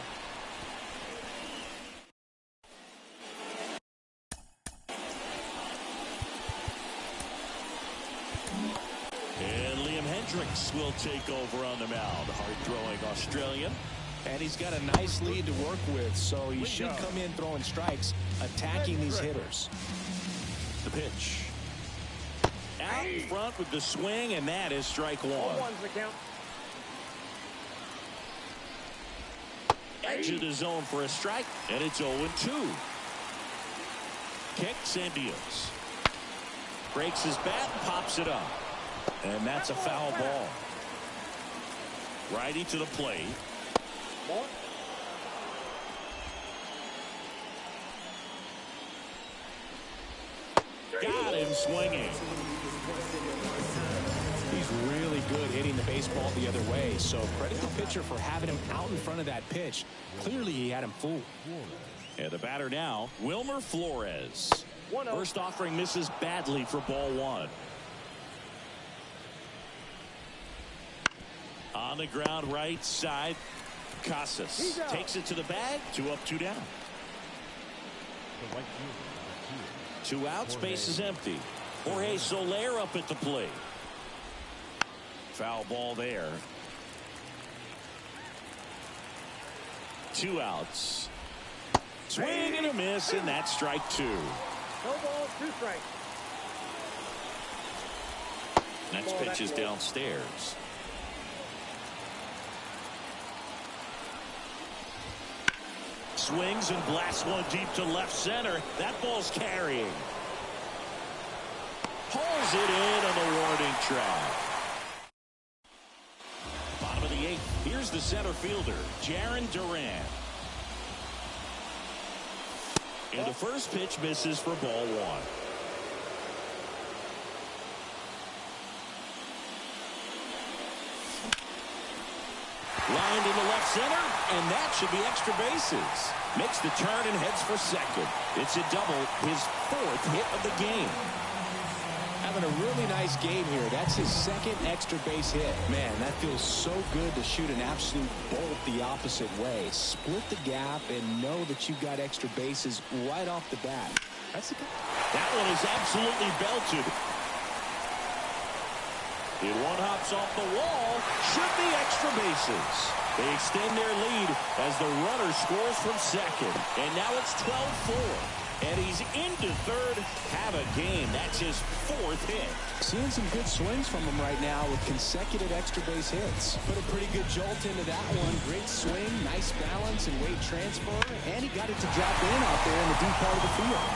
And Liam Hendricks will take over on the mound. Hard-throwing Australian. And he's got a nice lead to work with, so he should come in throwing strikes, attacking these hitters. The pitch. Out in front with the swing, and that is strike 1. 1's the count. Edge of the zone for a strike, and it's 0-2. Kicks and deals. Breaks his bat and pops it up. And that's a foul ball. Righty to the plate. Got him swinging. He's really good hitting the baseball the other way, so credit the pitcher for having him out in front of that pitch. Clearly he had him fooled. And the batter now, Wilmer Flores. 1-0. First offering misses badly for ball 1. On the ground right side, Casas takes it to the bag. 2 up, 2 down. 2 outs, base is empty. Jorge Soler up at the plate. Foul ball there. 2 outs. Swing and a miss, and that's strike 2. No balls, 2 strikes. Next pitch is downstairs. Swings and blasts one deep to left center. That ball's carrying. Pulls it in on the warning track. Bottom of the 8th. Here's the center fielder, Jarren Duran. And the first pitch misses for ball 1. Lined in the left center, and that should be extra bases. Makes the turn and heads for second. It's a double, his 4th hit of the game. Having a really nice game here. That's his 2nd extra base hit. Man, that feels so good to shoot an absolute bolt the opposite way. Split the gap and know that you've got extra bases right off the bat. That one is absolutely belted. It one hops off the wall. Should be extra bases. They extend their lead as the runner scores from second. And now it's 12-4. And he's into third. Have a game. That's his 4th hit. Seeing some good swings from him right now with consecutive extra base hits. Put a pretty good jolt into that one. Great swing, nice balance and weight transfer. And he got it to drop in out there in the deep part of the field.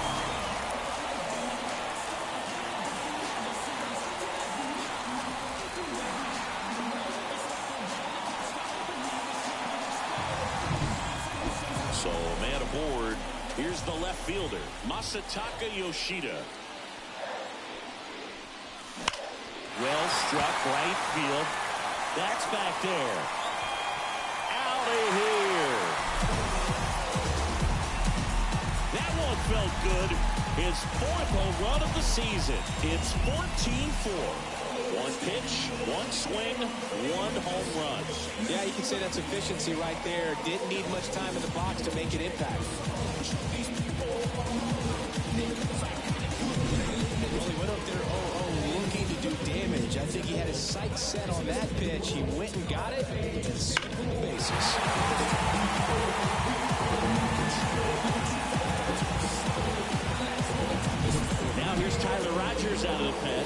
So, man aboard. Here's the left fielder, Masataka Yoshida. Well struck right field. That's back there. Out of here. That one felt good. His 4th home run of the season. It's 14-4. 1 pitch, 1 swing, 1 home run. Yeah, you can say that's efficiency right there. Didn't need much time in the box to make an impact. Well, he went up there 0-0 looking to do damage. I think he had his sights set on that pitch. He went and got it and circled the bases. Now here's Tyler Rogers out of the pen.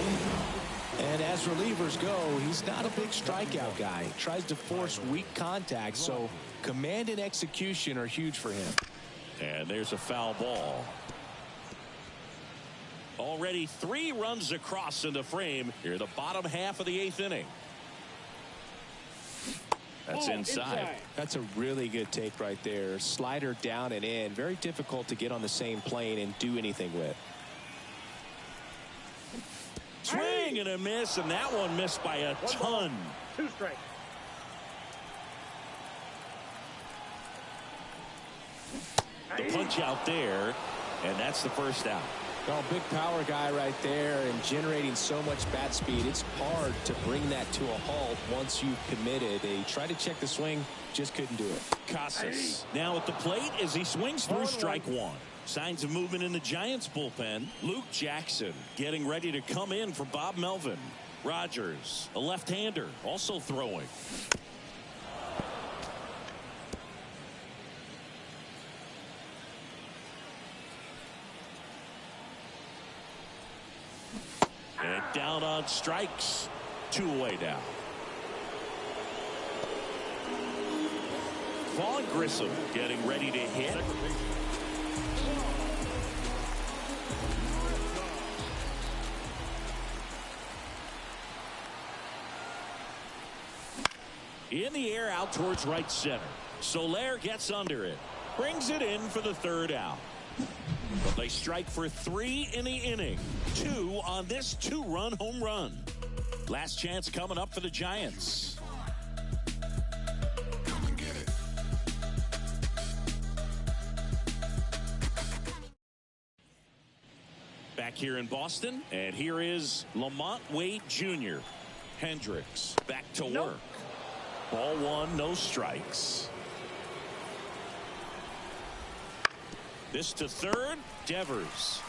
And as relievers go, he's not a big strikeout guy. He tries to force weak contact, so command and execution are huge for him. And there's a foul ball. Already 3 runs across in the frame here, the bottom half of the 8th inning. That's inside. That's a really good take right there. Slider down and in. Very difficult to get on the same plane and do anything with. Swing Swing and a miss, and that one missed by a ton. 2 strikes. The punch out there, and that's the first out. Well, big power guy right there and generating so much bat speed. It's hard to bring that to a halt once you've committed. They tried to check the swing, just couldn't do it. Casas now at the plate as he swings through strike one. Signs of movement in the Giants bullpen. Luke Jackson getting ready to come in for Bob Melvin. Rogers, a left-hander, also throwing. And down on strikes. 2 away now. Vaughn Grissom getting ready to hit. In the air out towards right center. Soler gets under it. Brings it in for the 3rd out. But they strike for 3 in the inning. 2 on this 2-run home run. Last chance coming up for the Giants. Back here in Boston, and here is Lamont Wade Jr. Hendricks back to work. Ball 1, no strikes. This to 3rd, Devers.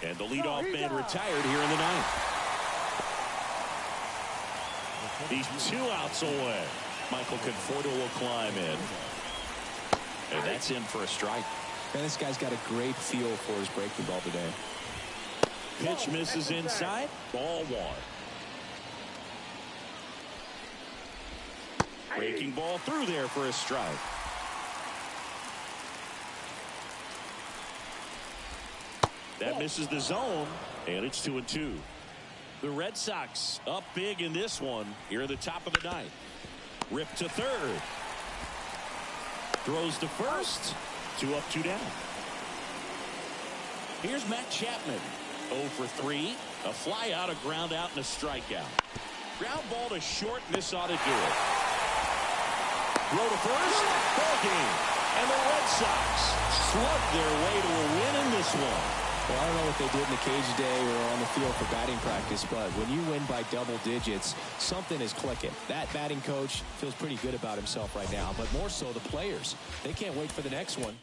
And the leadoff man retired here in the 9th. He's 2 outs away. Michael Conforto will climb in. And that's in for a strike. And this guy's got a great feel for his breaking ball today. Pitch misses inside. Ball 1. Breaking ball through there for a strike. That misses the zone, and it's 2-2. The Red Sox up big in this one here at the top of the 9th. Rip to 3rd. Throws to 1st. 2 up, 2 down. Here's Matt Chapman. 0 for 3. A fly out, a ground out, and a strikeout. Ground ball to short, and this ought to do it. Throw to 1st. Ball game. And the Red Sox slugged their way to a win in this one. Well, I don't know what they did in the cage today or on the field for batting practice, but when you win by double digits, something is clicking. That batting coach feels pretty good about himself right now, but more so the players. They can't wait for the next one.